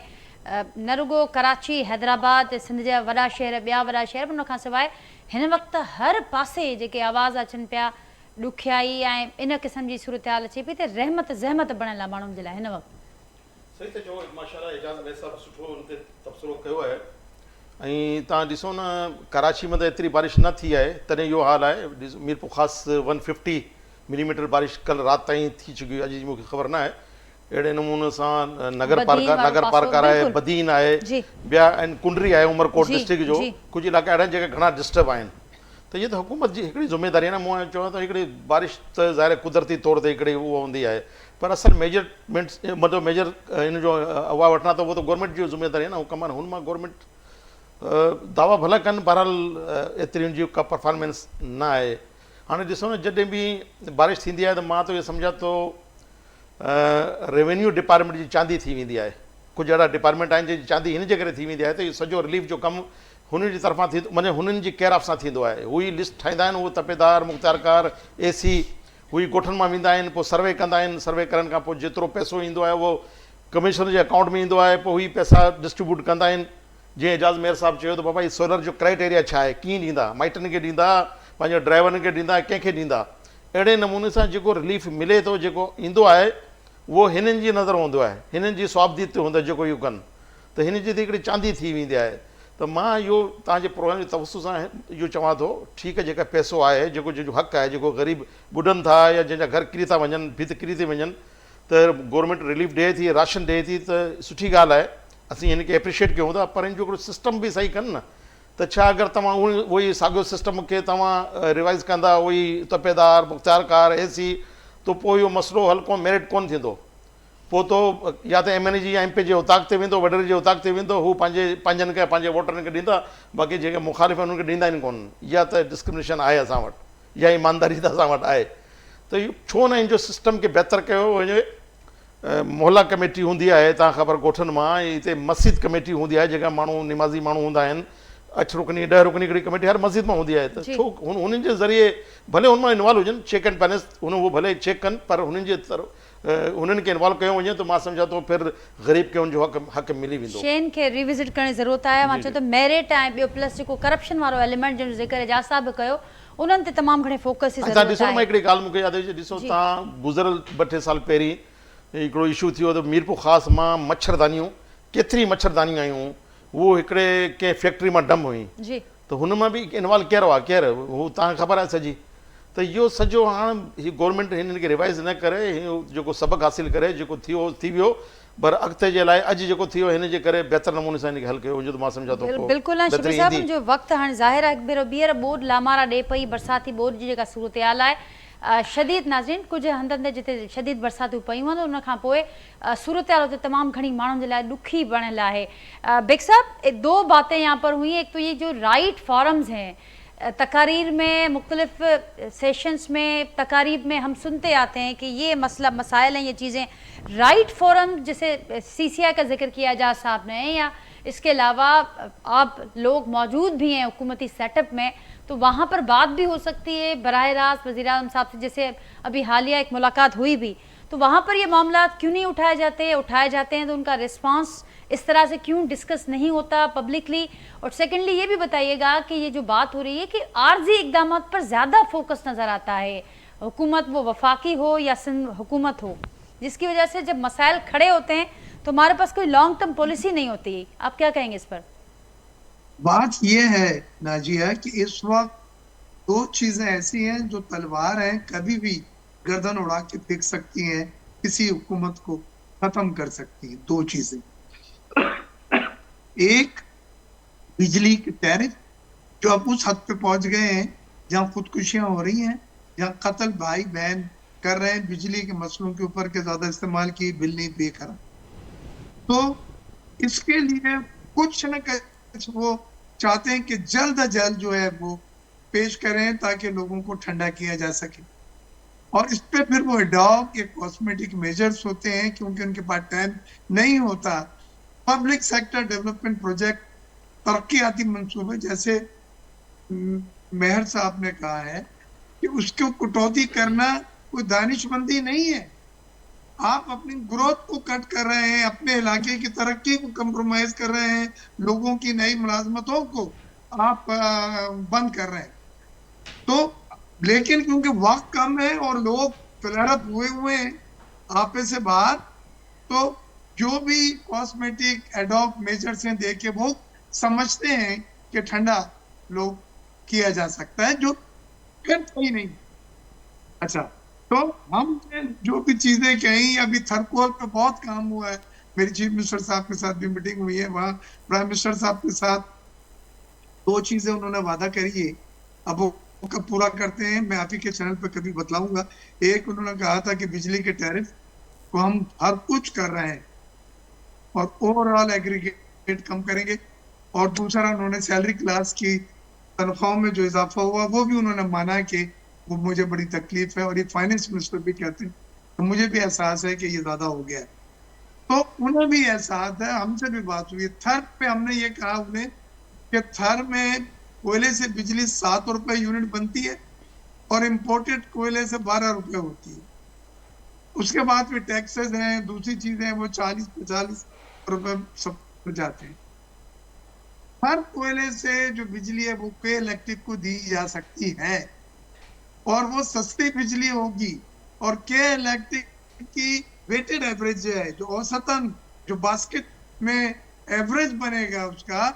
न रुगो कराची, हैदराबाद, सिंध जा वॾा शहर, ॿिया वॾा शहर, उन खां सवाइ हिन वक़्तु हर पासे जेके आवाज़ अचनि पिया, ॾुखियाई ऐं इन क़िस्म जी सूरत हाल अचे पई त रहमत ज़हमत बणियल आहे माण्हुनि जे लाइ हिन वक़्तु। सही त चओ, माशाअल्लाह एजाज़ भाई साहब सुठो हुन ते तबसरो कयो आहे। ऐं तव्हां ॾिसो न, कराची में त एतिरी बारिश न थी आहे, तॾहिं इहो हाल आहे। मीरपुर ख़ासि 150 मिलीमीटर बारिश कल्ह राति ताईं थी चुकी हुई, अॼु जी मूंखे ख़बर न आहे। अहिड़े नमूने सां नगर पार्कर आहे, बदीन आहे, ॿिया आहिनि, कुंडरी आहे उमरकोट डिस्ट्रिक्ट जो, कुझु इलाइक़ा अहिड़ा आहिनि जेके घणा डिस्टर्ब आहिनि। त इहा त हुकूमत जी हिकिड़ी ज़िमेदारी आहे न। मूं चवां त हिकिड़ी बारिश त ज़ाहिर कुदरती तौर ते हिकिड़ी उहा हूंदी आहे, पर असल मेजरमेंट्स मतिलबु मेजर हिन जो उहा वठणा त उहो त गवर्नमेंट जी ज़िमेदारी आहे न। हुकम हुन मां गवर्नमेंट दावा भला कनि, बहरहाल एतिरी हुनजी का परफॉर्मेंस न आहे। हाणे ॾिसो न, जॾहिं बि बारिश थींदी आहे त मां त इहो सम्झां थो रेवेन्यू डिपार्टमेंट जी चांदी थी वेंदी आहे। कुझु अहिड़ा डिपार्टमेंट आहिनि जंहिंजी चांदी हिन जे करे थी वेंदी आहे त इहो सॼो रिलीफ जो कमु हुननि जी तरफ़ां थींदो, माना हुननि जी केयर ऑफ सां थींदो आहे। हू ई लिस्ट ठाहींदा आहिनि, उहे तपेदार, मुख़्तियारकार, AC, हू ई ॻोठनि मां वेंदा आहिनि, पोइ सर्वे कंदा आहिनि। सर्वे करण खां पोइ जेतिरो पैसो ईंदो आहे उहो कमिशनर जे अकाउंट में ईंदो आहे, पोइ हू ई पैसा डिस्ट्रीब्यूट कंदा आहिनि। जीअं एजाज़ मेयर साहब चयो त बाबा ही सोलर जो क्राइटेरिया छा आहे, कीअं ॾींदा, माइटनि खे ॾींदा, पंहिंजे ड्राइवरनि खे ॾींदा, कंहिंखे ॾींदा। अहिड़े नमूने सां जेको रिलीफ मिले थो, जेको ईंदो आहे, उहो हिननि जी नज़र हूंदो आहे, हिननि जी स्वाबदीद ते हूंदो आहे जेको इहो कनि, त हिन जी त हिकिड़ी चांदी थी वेंदी आहे। त मां इहो तव्हांजे प्रोग्राम जे तवसु सां इहो चवां थो, ठीकु आहे, जेका पैसो आहे, जेको जंहिंजो हक़ु आहे, जेको ग़रीब ॿुॾनि था या जंहिंजा घर किरी था वञनि, भित किरी थी वञनि, त गवर्नमेंट रिलीफ ॾिए थी, राशन ॾिए थी, त सुठी ॻाल्हि आहे, असीं हिन खे एप्रिशिएट कयूं था। पर हिन जो हिकिड़ो सिस्टम बि सही कनि न। त छा अगरि तव्हां उहो ई साॻियो सिस्टम खे तव्हां रिवाइज़ कंदा, उहो ई तपेदार, मुख़्तियारकार, AC, त पोइ इहो मसइलो हल कोन, मेरिट कोन थींदो। पोइ तो या त MNA जी या MP जे उताक ते वेंदो, वॾेरे जे उताक ते वेंदो, हू पंहिंजनि खे, पंहिंजे वोटरनि खे ॾींदा, बाक़ी जेके मुखालिफ़ आहिनि उन्हनि खे ॾींदा आहिनि कोन। इहा त डिस्क्रिमिनेशन आहे असां वटि, इहा ईमानदारी त असां वटि आहे। त इहो छो न हिन जो सिस्टम खे बहितर कयो वञे। मोहल्ला कमेटी हूंदी आहे, तव्हां ख़बर ॻोठनि मां, हिते मस्जिद कमेटी हूंदी आहे, जेका माण्हू निमाज़ी माण्हू हूंदा आहिनि, 8 रुकनी 10 रुकनी हिकिड़ी कमेटी हर मस्जिद में हूंदी आहे। त छो हुननि जे ज़रिए भले हुन मां इन्वॉल्व हुजनि, चेक एंड बैलेंस हुन उहो भले चेक कनि, पर हुननि जे हुननि खे इन्वॉल्व कयो वञे त मां सम्झां थो फिर ग़रीब खे हुनजो हक़ मिली वेंदो। शयुनि खे रिविज़िट करण जी ज़रूरत आहे। मां चयो त मेरिट ऐं ॿियो प्लस जेको करप्शन वारो एलिमेंट जो ज़िक्र एजाज़ साहब बि कयो, उन्हनि ते तमामु घणे फोकस जी ज़रूरत आहे। ॾिसो, मां हिकिड़ी ॻाल्हि मूंखे यादि अचे, ॾिसो तव्हां गुज़िरियल 2-3 साल पहिरीं हिकिड़ो इशू थियो त मीरपुर ख़ासि मां मच्छरदानियूं, केतिरी मच्छरदानियूं आयूं, उहो हिकिड़े कंहिं फैक्ट्री मां डंप हुई, त हुन मां बि इन्वॉल्व केरु आहे, केरु, हू तव्हांखे ख़बर आहे सॼी। त इहो सॼो हाणे हीअ गवर्नमेंट हिननि खे रिवाइज़ न करे, इहो जेको सबक़ु हासिलु करे, जेको थियो थी वियो, पर अॻिते जे लाइ अॼु जेको थी वियो हिन जे करे बहितर नमूने सां हिनखे हल कयो वञे त मां सम्झां थो को बिल्कुलु न शबीर बहितरी साहब ईंदी। जो वक़्तु हाणे ज़ाहिर आहे ॿीहर ॿोॾि लामारा ॾे पई बरसाती ॿोॾि जी जेका सूरत हाल आहे शदीद नाज़रीन कुझु हंधनि ते जिते शदीद बरसातूं पयूं आहिनि उन खां पोइ सूरत हाल उते तमामु घणी माण्हुनि जे लाइ ॾुखी बणियल आहे। बेग साहब दो बातें यहाँ पर हुई, एक तो ये जो राइट फॉरम्स हैं तकारीर में मुख्तलिफ सेशंस में तकारीब में हम सुनते आते हैं कि ये मसला मसाइल हैं, ये चीज़ें राइट फोरम जैसे CCI का जिक्र किया जा साहब ने, या इसके अलावा आप लोग मौजूद भी हैं हुकूमती सेटअप में, तो वहाँ पर बात भी हो सकती है बराह रास्त वज़ीर आज़म साहब से, जैसे अभी हालिया एक मुलाकात हुई भी, तो वहाँ पर ये मामला क्यों नहीं उठाए जाते हैं तो उनका रिस्पांस इस तरह से क्यों डिस्कस नहीं होता पब्लिकली। और सेकेंडली ये भी बताइएगा कि ये जो बात हो रही है कि आर्जी इकदाम पर ज़्यादा फोकस नज़र आता है, हुकूमत वो वफाकी हो या सिंध हुकूमत हो, जिसकी वजह से जब मसाइल खड़े होते हैं तो हमारे पास कोई लॉन्ग टर्म पॉलिसी नहीं होती। आप क्या कहेंगे इस पर? बात ये है नाजिया कि इस वक्त दो चीजें ऐसी हैं जो तलवार हैं, कभी भी गर्दन उड़ा के फेंक सकती हैं, किसी हुकूमत को खत्म कर सकती हैं। दो चीजें, एक बिजली के टैरिफ जो अब उस हद पे पहुंच गए हैं जहां खुदकुशियां हो रही हैं, जहां कत्ल भाई बहन कर रहे हैं बिजली के मसलों के ऊपर के ज्यादा इस्तेमाल की बिल नहीं पे करा, तो इसके लिए कुछ न कुछ वो चाहते हैं कि जल्द अज जल्द जो है वो पेश करें ताकि लोगों को ठंडा किया जा सके। और इस पे फिर वो एडॉक या कॉस्मेटिक मेजर्स होते हैं क्योंकि उनके पास टाइम नहीं होता। पब्लिक सेक्टर डेवलपमेंट प्रोजेक्ट, तरक्याती मंसूबे, जैसे मेहर साहब ने कहा है कि उसको कटौती करना कोई दानिशमंदी नहीं है। आप अपनी ग्रोथ को कट कर रहे हैं, अपने इलाके की तरक्की को कंप्रोमाइज कर रहे हैं, लोगों की नई मुलाजमतों को आप बंद कर रहे हैं। तो लेकिन क्योंकि वक्त कम है और लोग तलहरत हुए हैं आपे से बाहर, तो जो भी कॉस्मेटिक एडॉक मेजर्स हैं देके वो समझते हैं कि ठंडा लोग किया जा सकता है, जो करता ही नहीं। अच्छा, तो हम जो भी चीजें कही, अभी थरकोल पे बहुत काम हुआ है, मेरी चीफ मिनिस्टर साहब के साथ भी मीटिंग हुई है, वहाँ प्राइम मिनिस्टर साहब के साथ दो चीजें उन्होंने वादा करी है, अब वो कब पूरा करते हैं मैं आप ही के चैनल पे कभी बतलाऊंगा। एक उन्होंने कहा था कि बिजली के टैरिफ को हम हर कुछ कर रहे हैं और ओवरऑल एग्रीगेट कम करेंगे, और दूसरा उन्होंने सैलरी क्लास की तनख्वाहों में जो इजाफा हुआ वो भी उन्होंने माना कि वो मुझे बड़ी तकलीफ है, और ये फाइनेंस मिनिस्टर भी कहते हैं, तो मुझे भी एहसास है कि ये ज्यादा हो गया है, तो उन्हें भी एहसास है। हमसे भी बात हुई थर पे, हमने ये कहा उन्हें कि थर में कोयले से बिजली 7 रुपए यूनिट बनती है और इम्पोर्टेड कोयले से 12 रुपए होती है। उसके बाद भी टैक्सेस हैं, दूसरी चीजें हैं, वो 40-45 रुपए सब जाते हैं। हर कोयले से जो बिजली है वो के इलेक्ट्रिक को दी जा सकती है और वो सस्ती बिजली होगी, और के इलेक्ट्रिक की वेटेड एवरेज है, जो औसतन जो बास्केट में एवरेज बनेगा उसका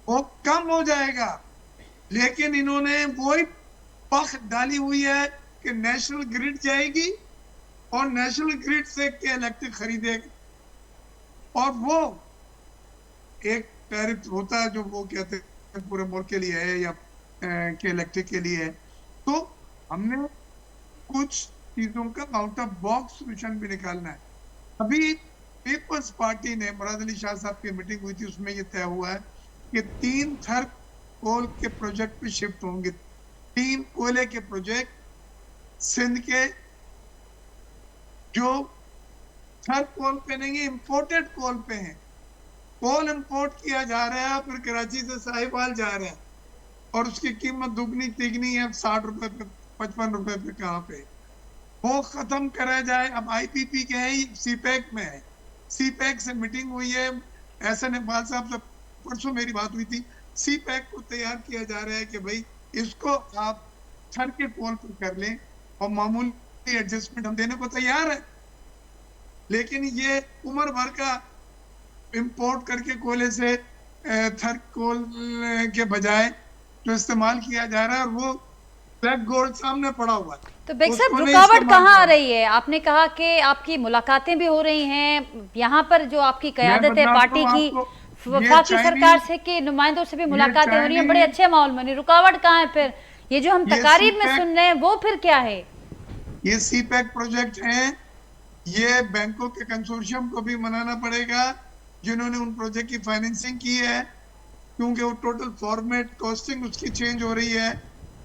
वो कम हो जाएगा। लेकिन इन्होंने वही पख डाली हुई है कि नेशनल ग्रिड जाएगी और नेशनल ग्रिड से के इलेक्ट्रिक खरीदेगा, और वो एक टैरिफ होता है जो वो कहते हैं पूरे मुल्क के लिए है या के इलेक्ट्रिक के लिए है। तो हमने कुछ चीजों का आउट ऑफ बॉक्स सोल्यूशन भी निकालना है। अभी पीपल्स पार्टी ने, मुराद अली शाह साहब की मीटिंग हुई थी, उसमें ये तय हुआ है कि 3 थर कोल के प्रोजेक्ट पे शिफ्ट होंगे। 3 कोयले के प्रोजेक्ट सिंध के जो थर कोल पे नहीं है, इम्पोर्टेड कोल पे हैं। कोल इंपोर्ट किया जा रहा है, फिर कराची से साहिवाल जा रहा है और उसकी कीमत दुगनी तिगनी है, 60 रुपए पे 55 रुपए पे कहाँ पे, वो खत्म करा जाए। अब IPP के है, सीपैक में है, सीपैक से मीटिंग हुई है, एहसन इकबाल साहब से परसों मेरी बात हुई थी। सीपैक को तैयार किया जा रहा है कि भाई इसको आप थर के कोल पर कर लें और मामूली एडजस्टमेंट हम देने को तैयार है, लेकिन ये उम्र भर का इंपोर्ट करके कोयले से थर कोल के बजाय जो इस्तेमाल किया जा रहा है, और वो ब्लैक गोल्ड सामने पड़ा हुआ है। तो बेग साहब रुकावट कहाँ आ रही है? आपने कहा कि आपकी मुलाकातें भी हो रही हैं, यहाँ पर जो आपकी क़यादत है पार्टी की वफाकी सरकार से कि नुमाइंदों से भी मुलाकातें हो रही हैं बड़े अच्छे माहौल में, रुकावट कहाँ है फिर? ये जो हम तकारीब में सुन रहे हैं वो फिर क्या है? ये सीपैक प्रोजेक्ट है, ये बैंकों के कंसोर्शियम को भी मनाना पड़ेगा जिन्होंने उन प्रोजेक्ट की फाइनेंसिंग की है, क्योंकि वो टोटल फॉर्मेट कॉस्टिंग उसकी चेंज हो रही है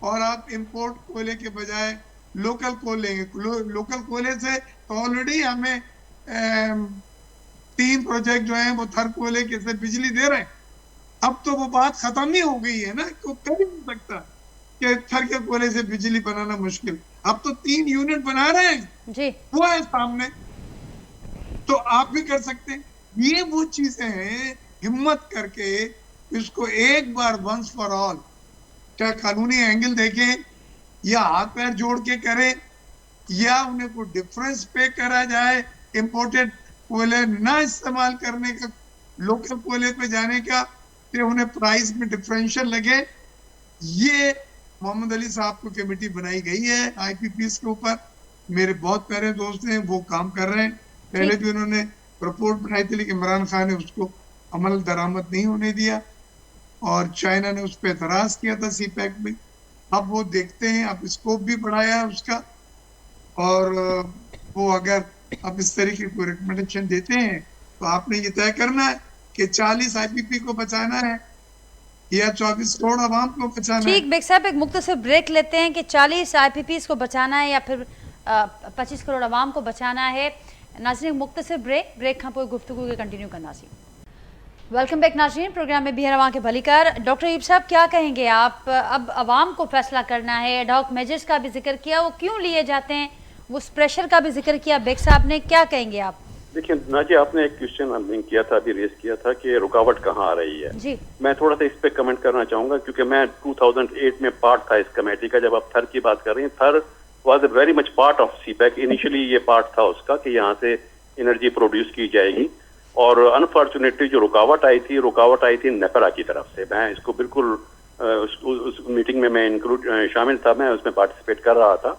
और आप इंपोर्ट कोयले के बजाय लोकल कोल लेंगे। लोकल कोयले से तो ऑलरेडी हमें 3 प्रोजेक्ट जो हैं वो थर कोयले के से बिजली दे रहे हैं। अब तो वो बात खत्म ही हो गई है ना, को कर ही नहीं सकता कि थर के कोयले से बिजली बनाना मुश्किल। अब तो 3 यूनिट बना रहे हैं जी, वो है सामने, तो आप भी कर सकते हैं। ये वो चीजें हैं, हिम्मत करके इसको एक बार वंस फॉर ऑल, क्या कानूनी एंगल देखें या हाथ पैर जोड़ के करें या उन्हें कोई डिफरेंस पे करा जाए, इंपोर्टेड कोयले ना इस्तेमाल करने का, लोकल कोयले पे जाने का, फिर उन्हें प्राइस में डिफरेंशियल लगे। ये मोहम्मद अली साहब को कमेटी बनाई गई है IPPs के ऊपर, मेरे बहुत प्यारे दोस्त हैं, वो काम कर रहे हैं। पहले भी उन्होंने रिपोर्ट बनाई थी लेकिन इमरान खान ने उसको अमल दरामद नहीं होने दिया और चाइना ने उस पर एतराज किया था सीपैक में। अब वो देखते हैं, अब स्कोप भी बढ़ाया है उसका और वो अगर अब इस तरीके को रिकमेंडेशन देते हैं तो आपने ये तय करना है कि 40 IPP को बचाना है या 24 करोड़ आवाम को बचाना है। ठीक बेग साहब, एक मुख्तसर ब्रेक लेते हैं कि 40 IPPs को बचाना है या फिर 25 करोड़ आवाम को बचाना है। नाज़रीन मुख्तसर ब्रेक खां पोइ गुफ्तगू के कंटिन्यू करना सी। वेलकम बैक नाज़रीन, प्रोग्राम में बिहर अवां के भलीकार। डॉक्टर ईब साहब क्या कहेंगे आप? अब आवाम को फैसला करना है, एडहॉक मेजर्स का भी जिक्र किया, वो क्यों लिए जाते हैं, उस प्रेशर का भी जिक्र किया बेग साहब ने, क्या कहेंगे आप? देखिए नाजी, आपने एक क्वेश्चन किया था, अभी रेस किया था कि रुकावट कहाँ आ रही है जी। मैं थोड़ा सा इस पे कमेंट करना चाहूंगा क्योंकि मैं 2008 में पार्ट था इस कमेटी का। जब आप थर की बात कर रही हैं, थर was very much part of CPEC. Initially ये पार्ट था उसका कि यहाँ से एनर्जी प्रोड्यूस की जाएगी और अनफॉर्चुनेटली जो रुकावट आई थी नेपरा की तरफ से। मैं इसको बिल्कुल उस मीटिंग में मैं शामिल था, मैं उसमें पार्टिसिपेट कर रहा था।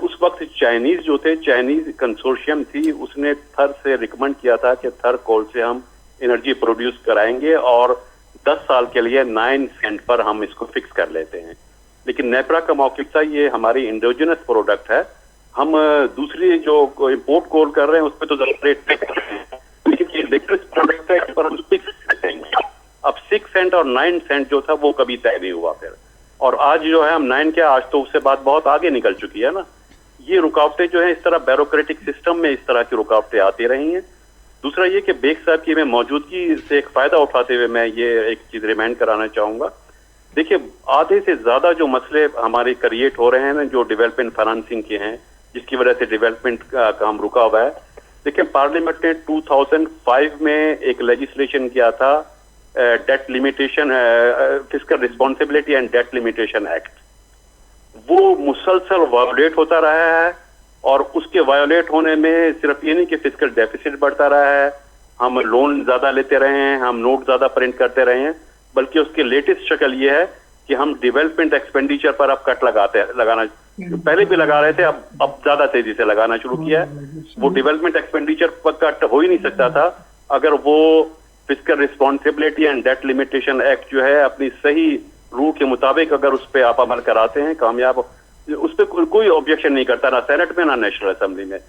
उस वक्त चाइनीज जो थे, चाइनीज कंसोर्शियम थी, उसने थर से रिकमेंड किया था कि थर कोल से हम एनर्जी प्रोड्यूस कराएंगे और 10 साल के लिए 9 सेंट पर हम इसको फिक्स कर लेते हैं। लेकिन नेपरा का मौक़िफ़ था ये हमारी इंडोजिनस प्रोडक्ट है, हम दूसरी जो इम्पोर्ट कोल कर रहे हैं उस पर तो ज़रा रेट पे कर रहे हैं, लेकिन ये इंडोजिनस प्रोडक्ट है इस पर हम फिक्स करेंगे। अब 6 सेंट और 9 सेंट जो था वो कभी तय नहीं हुआ फिर, और आज जो है हम 9 क्या, आज तो उससे बात बहुत आगे निकल चुकी है ना। ये रुकावटें जो है इस तरह ब्यूरोक्रेटिक सिस्टम में इस तरह की रुकावटें आती रही हैं। दूसरा ये कि बेग साहब की मैं मौजूदगी से एक फायदा उठाते हुए मैं ये एक चीज रिमाइंड कराना चाहूंगा। देखिए आधे से ज्यादा जो मसले हमारे क्रिएट हो रहे हैं ना, जो डेवलपमेंट फाइनेंसिंग के हैं, जिसकी वजह से डेवलपमेंट का काम रुका हुआ है। देखिए पार्लियामेंट ने 2005 में एक लेजिस्लेशन किया था, debt limitation, fiscal responsibility and debt limitation act. वो मुसलसल वायोलेट होता रहा है और उसके वायोलेट होने में सिर्फ ये नहीं कि फिस्कल डेफिसिट बढ़ता रहा है, हम लोन ज्यादा लेते रहे हैं, हम नोट ज्यादा प्रिंट करते रहे हैं, बल्कि उसकी लेटेस्ट शक्ल ये है कि हम डेवलपमेंट एक्सपेंडिचर पर अब कट लगाना पहले भी लगा रहे थे, अब ज्यादा तेजी से लगाना शुरू किया है। वो डेवलपमेंट एक्सपेंडिचर पर कट हो ही नहीं सकता था अगर वो fiscal responsibility and debt limitation act जो है अपनी सही रूल के मुताबिक अगर उस पर आप अमल कराते हैं कामयाब, उस पर कोई ऑब्जेक्शन नहीं करता, ना सेनेट में ना नेशनल असेंबली में।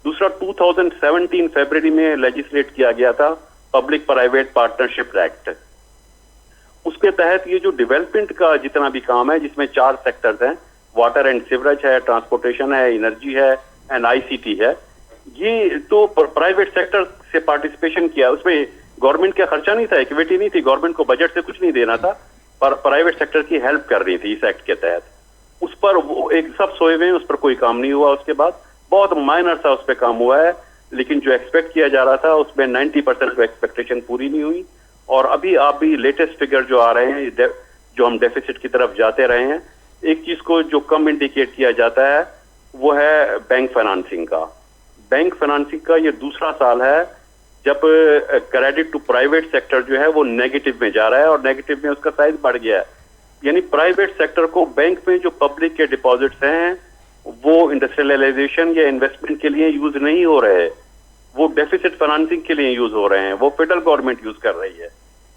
दूसरा 2017 फरवरी में लेजिस्लेट किया गया था पब्लिक प्राइवेट पार्टनरशिप एक्ट। उसके तहत ये जो डेवलपमेंट का जितना भी काम है, जिसमें 4 सेक्टर्स हैं, वाटर एंड सीवरेज है, ट्रांसपोर्टेशन है, एनर्जी है एंड ICT है, ये तो प्राइवेट सेक्टर से पार्टिसिपेशन किया। उसमें गवर्नमेंट का खर्चा नहीं था, इक्विटी नहीं थी, गवर्नमेंट को बजट से कुछ नहीं देना था, पर प्राइवेट सेक्टर की हेल्प कर रही थी इस एक्ट के तहत। उस पर वो एक सब सोए हुए हैं, उस पर कोई काम नहीं हुआ। उसके बाद बहुत माइनर सा उस पर काम हुआ है, लेकिन जो एक्सपेक्ट किया जा रहा था उसमें 90% एक्सपेक्टेशन पूरी नहीं हुई। और अभी आप भी लेटेस्ट फिगर जो आ रहे हैं, जो हम डेफिसिट की तरफ जाते रहे हैं, एक चीज को जो कम इंडिकेट किया जाता है वो है बैंक फाइनेंसिंग का। बैंक फाइनेंसिंग का ये दूसरा साल है जब क्रेडिट टू प्राइवेट सेक्टर जो है वो नेगेटिव में जा रहा है, और नेगेटिव में उसका साइज बढ़ गया है। यानी प्राइवेट सेक्टर को बैंक में जो पब्लिक के डिपॉजिट्स हैं वो इंडस्ट्रियलाइजेशन या इन्वेस्टमेंट के लिए यूज नहीं हो रहे हैं, वो डेफिसिट फाइनेंसिंग के लिए यूज हो रहे हैं, वो फेडरल गवर्नमेंट यूज कर रही है,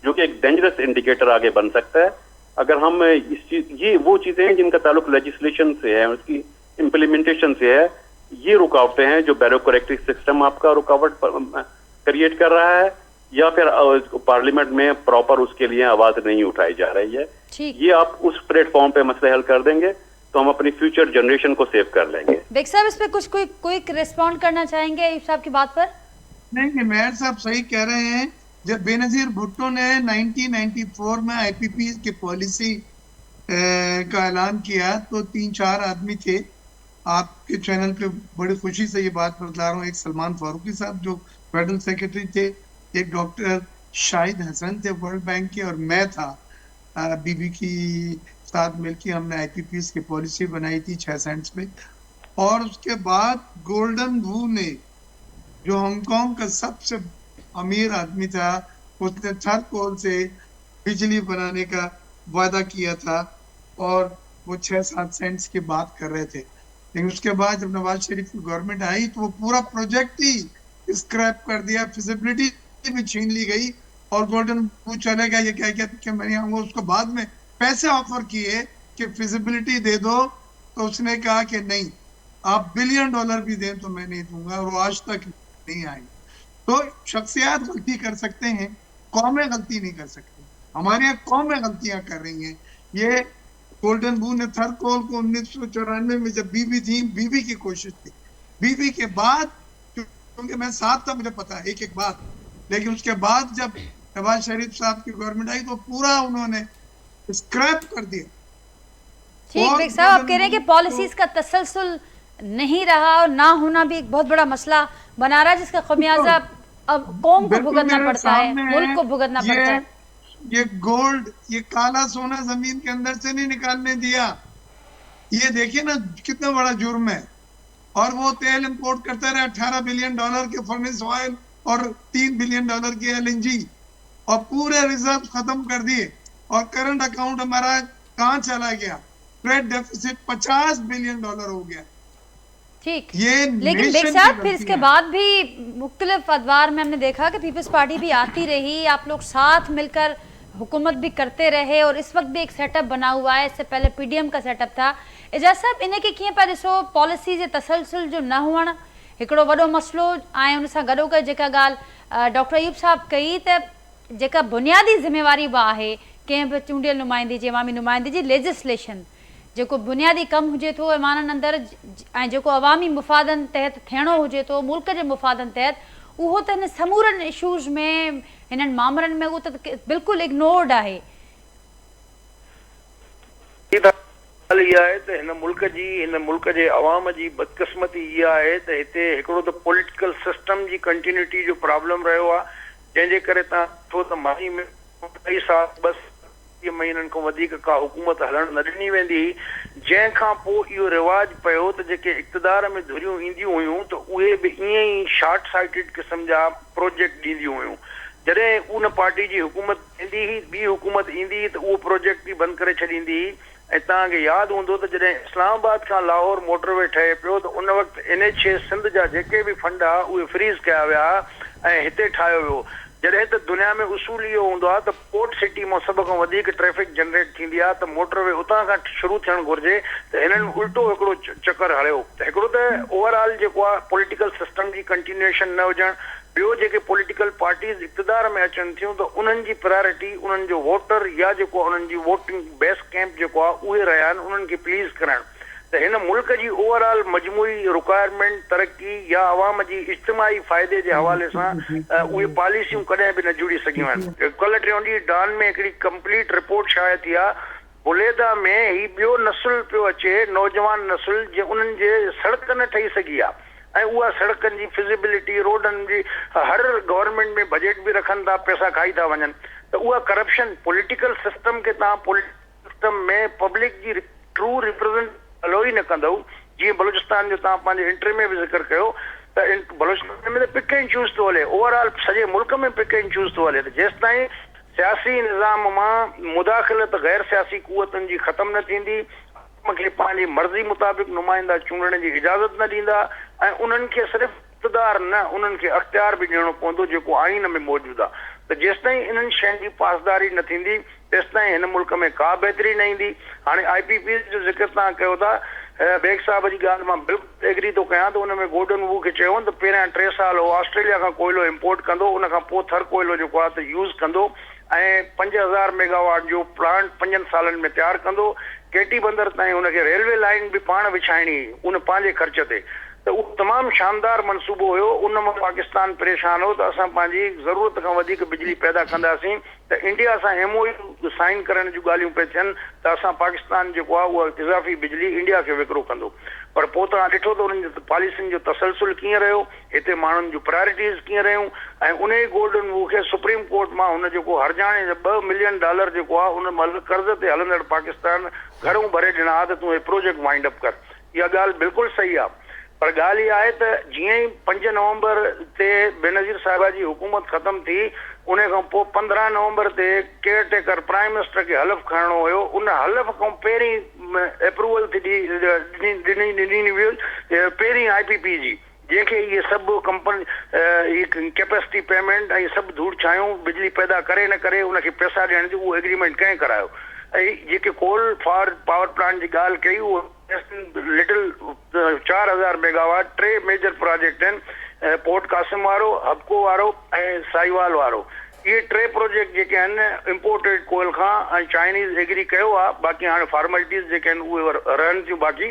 जो कि एक डेंजरस इंडिकेटर आगे बन सकता है। अगर हम इस चीज, ये वो चीजें हैं जिनका ताल्लुक लेजिस्लेशन से है, उसकी इम्प्लीमेंटेशन से है, ये रुकावटें हैं जो ब्यूरोक्रेटिक सिस्टम आपका रुकावट क्रिएट कर रहा है, या फिर पार्लियामेंट में प्रॉपर उसके लिए आवाज नहीं उठाई जा रही है। ये आप उस प्लेटफॉर्म पे मसले हल कर देंगे तो हम अपनी फ्यूचर जनरेशन को सेव कर लेंगे। बेग साहब, इस पे कुछ कोई क्विक रिस्पॉन्ड करना चाहेंगे अयूब साहब की बात पर? नहीं, मेयर साहब सही कह रहे हैं। जब बेनजीर भुट्टो ने 1994 में आईपीपी की पॉलिसी का ऐलान किया तो 3-4 आदमी थे। आपके चैनल पे बड़ी खुशी से ये बात बता रहा हूँ। एक सलमान फारूकी साहब जो फेडरल सेक्रेटरी थे, एक डॉक्टर शाहिद हसन थे वर्ल्ड बैंक के, और मैं था बीबी की साथ मिलकर हमने आईपीपीएस की पॉलिसी बनाई थी 6 सेंट्स पे। और उसके बाद गोल्डन वू ने, जो हांगकांग का सबसे अमीर आदमी था, उसने थर्ड कोल से बिजली बनाने का वादा किया था और वो 6-7 सेंट्स की बात कर रहे थे। लेकिन उसके बाद जब नवाज शरीफ की गवर्नमेंट आई तो वो पूरा प्रोजेक्ट ही स्क्रैप कर दिया, फिजिबिलिटी भी छीन ली गई और गोल्डन वू चले गया। ये क्या मैंने उसको बाद में पैसे ऑफर किए कि फिजिबिलिटी दे दो, तो उसने कहा कि नहीं, आप $1 बिलियन भी दें तो मैं नहीं दूंगा, और वो आज तक नहीं आई। तो शख्सियात गलती कर सकते हैं, कौमें गलती नहीं कर सकती। हमारे यहाँ कौमें गलतियां कर रही हैं। ये गोल्डन वू ने थर्ड कोल को 1994 में जब बीबी थी, बीबी की कोशिश थी, बीबी के बाद, क्योंकि मैं साथ था, मुझे पता है एक एक बात, लेकिन उसके बाद जब नवाज शरीफ साहब की गवर्नमेंट आई तो पूरा उन्होंने स्क्रैप कर दिया। ठीक बेग साहब, आप कह रहे हैं कि पॉलिसीज का तसलसल नहीं रहा और ना होना भी एक बहुत बड़ा मसला बना रहा है, जिसका खमियाजा अब कौम को भुगतना पड़ता है, मुल्क को भुगतना पड़ता है। ये गोल्ड, ये काला सोना जमीन के अंदर से नहीं निकालने दिया। ये देखिए ना कितना बड़ा जुर्म है। और वो तेल इंपोर्ट करता रहा, $18 बिलियन के फर्नेस ऑयल और $3 बिलियन की एलएनजी, और पूरे रिजर्व खत्म कर दिए। और करंट अकाउंट हमारा कहाँ चला गया? ट्रेड डेफिसिट $50 बिलियन हो गया। ठीक, लेकिन बेग साहब फिर इसके बाद भी मुख्तलिफ अदवार में हमने देखा कि पीपल्स पार्टी भी आती रही, आप लोग साथ मिलकर हुकूमत भी करते रहे, और इस वक्त भी एक सेटअप बना हुआ है। इससे पहले पीडीएम का सेटअप था। एजाज साहब, इनके कीअं पिया ॾिसो पॉलिसी जे तसलसल जो न हुअण हिकिड़ो वॾो मसलो आहे। उन सां गॾोगॾु जेका ॻाल्हि डॉक्टर अयूब साहब कई, त जेका बुनियादी ज़िम्मेवारी बि आहे कंहिं बि चूंडियल नुमाइंदे जी, अवामी नुमाइंदे जी, लेजिस्लेशन जेको बुनियादी कमु हुजे थो ऐवाननि अंदरि, ऐं जेको अवामी मुफ़ादनि तहत थियणो हुजे थो, मुल्क जे मुफ़ादनि तहत, उहो त हिन समूरनि इशूज़ में, हिननि मामलनि में उहो त बिल्कुलु इग्नोर्ड आहे। इहा आहे त हिन मुल्क जे अवाम जी बदकिस्मती इहा आहे त हिते हिकिड़ो त पॉलिटिकल सिस्टम जी कंटिन्यूटी जो प्रॉब्लम रहियो आहे, जंहिंजे करे तव्हां ॾिठो त माही में 2 साल बस महीननि खां वधीक का हुकूमत हलण न ॾिनी वेंदी। जंहिंखां पोइ इहो रिवाज पियो त जेके इक़्तिदार में धुरियूं ईंदियूं हुयूं त उहे बि ईअं ई शॉर्ट साइटेड क़िस्म जा प्रोजेक्ट ॾींदियूं हुयूं। जॾहिं उन पार्टी जी हुकूमत ईंदी हुई, ॿी हुकूमत ईंदी त उहो प्रोजेक्ट बि बंदि करे छॾींदी हुई। ऐं तव्हांखे यादि हूंदो त जॾहिं इस्लामाबाद खां लाहौर मोटरवे ठहे पियो त उन वक़्तु NH सिंध जा जेके बि फंड आहे उहे फ्रीज़ कया विया ऐं हिते ठाहियो वियो। जॾहिं त दुनिया में उसूल इहो हूंदो आहे त पोर्ट सिटी मां सभ खां वधीक ट्रैफिक जनरेट थींदी आहे त मोटरवे उतां खां शुरू थियणु घुरिजे, त हिननि उल्टो हिकिड़ो चकर हलियो। त हिकिड़ो त ओवरऑल जेको आहे पॉलिटिकल सिस्टम जी कंटिन्यूएशन न हुजणु, ॿियो जेके पॉलिटिकल पार्टीज़ इक़्तिदार में अचनि थियूं त उन्हनि जी प्रायोरिटी उन्हनि जो वोटर या जेको उन्हनि जी वोटिंग बेस कैंप जेको आहे उहे रहिया आहिनि, उन्हनि खे प्लीज़ करणु। त हिन मुल्क जी ओवरऑल मजमूई रिक्वायरमेंट, तरक़ी या अवाम जी इज्तिमाही फ़ाइदे जे हवाले सां उहे पॉलिसियूं कॾहिं बि न जुड़ी सघियूं आहिनि। कल्ह टियों ॾींहुं डॉन में हिकिड़ी कंप्लीट रिपोर्ट शाया थी आहे। बुलेदा में ही ॿियो नसुल पियो अचे, नौजवान नसुल, जे उन्हनि जे सड़क न ठही सघी आहे, ऐं उहा सड़कनि जी फिजिबिलिटी, रोडनि जी, हर गवर्नमेंट में बजट बि रखनि था, पैसा खाई था वञनि। त उहा करप्शन पॉलिटिकल सिस्टम खे तव्हां पॉलिटिकल सिस्टम में पब्लिक जी ट्रू रिप्रेजेंट हलो ई न कंदव। जीअं बलूचिस्तान जो तव्हां पंहिंजे इंटरव्यू में बि ज़िक्र कयो त बलूचिस्तान में त पिक एंड चूज़ थो हले, ओवरऑल सॼे मुल्क में पिक एंड चूज़ थो हले। त जेसि ताईं सियासी निज़ाम मां मुदाख़िलत गैर सियासी क़ुवतनि जी ख़तमु न थींदी, मूंखे पंहिंजी मर्ज़ी मुताबिक़ नुमाइंदा चूंडण जी इजाज़त न ॾींदा ऐं उन्हनि खे सिर्फ़ु इक़्तिदार न उन्हनि खे अख़्तियार बि ॾियणो पवंदो जेको आइन में मौजूदु आहे। त जेसिताईं इन्हनि शयुनि जी पासदारी न थींदी तेसिताईं हिन मुल्क में का बहितरी न ईंदी। हाणे IPP जो ज़िक्र तव्हां कयो था, बेग साहब जी ॻाल्हि मां बिल्कुलु एग्री थो कयां त उन में गोल्डन वू खे चयो त पहिरियां 3 साल हो ऑस्ट्रेलिया खां कोयलो इम्पोर्ट कंदो, उन खां पोइ थर कोयलो जेको आहे त यूज़ कंदो ऐं 5000 मेगावाट जो प्लांट 5 सालनि में तयारु कंदो। केटी बंदर ताईं हुनखे रेलवे लाइन बि पाण विछाइणी उन पंहिंजे ख़र्च ते। त उहो तमामु शानदार मनसूबो हुयो। उन मां पाकिस्तान परेशान हो त असां पंहिंजी ज़रूरत खां वधीक बिजली पैदा कंदासीं त इंडिया सां MOU साइन करण जूं ॻाल्हियूं पिया थियनि त असां पाकिस्तान जेको आहे उहा इज़ाफ़ी बिजली इंडिया खे विकिरो कंदो। पर पोइ तव्हां ॾिठो त उन्हनि जो पॉलिसियुनि जो तसलसुल कीअं रहियो, हिते माण्हुनि जूं प्रायोरिटीज़ कीअं रहियूं ऐं उन ई गोल्डन वू खे सुप्रीम कोर्ट मां हुन जेको हरजाणे $2 मिलियन जेको आहे उन महिल कर्ज़ ते हलंदड़ पाकिस्तान घरूं भरे ॾिना त तूं हे प्रोजेक्ट वाइंड अप कर। इहा ॻाल्हि बिल्कुलु सही आहे। पर ॻाल्हि इहा आहे त जीअं ई 5 नवंबर ते बेनज़ीर साहिबा जी हुकूमत ख़तम थी उन खां पोइ 15 नवंबर ते केयर टेकर प्राइम मिनिस्टर खे हलफ़ खणणो हुयो। उन हलफ़ खां पहिरीं अप्रूवल थी ॾिनी हुई पहिरीं IPP जी, जंहिंखे इहे सभु कंपनी कैपेसिटी पेमेंट ऐं सभु धूड़ छायूं बिजली पैदा करे न करे उनखे पैसा ॾियण जो उहो एग्रीमेंट कंहिं करायो। ऐं जेके कोल फॉर पावर प्लांट जी ॻाल्हि कई उहो लिटिल 4000 मेगावाट 3 मेजर प्रोजेक्ट आहिनि, पोर्ट कासिम वारो, हबको वारो ऐं साहिवाल वारो। इहे 3 प्रोजेक्ट जेके आहिनि इम्पोर्टेड कोयल खां ऐं चाइनीज़ एग्री कयो आहे। बाक़ी हाणे फॉर्मेलिटीज़ जेके आहिनि उहे रहनि थियूं बाक़ी।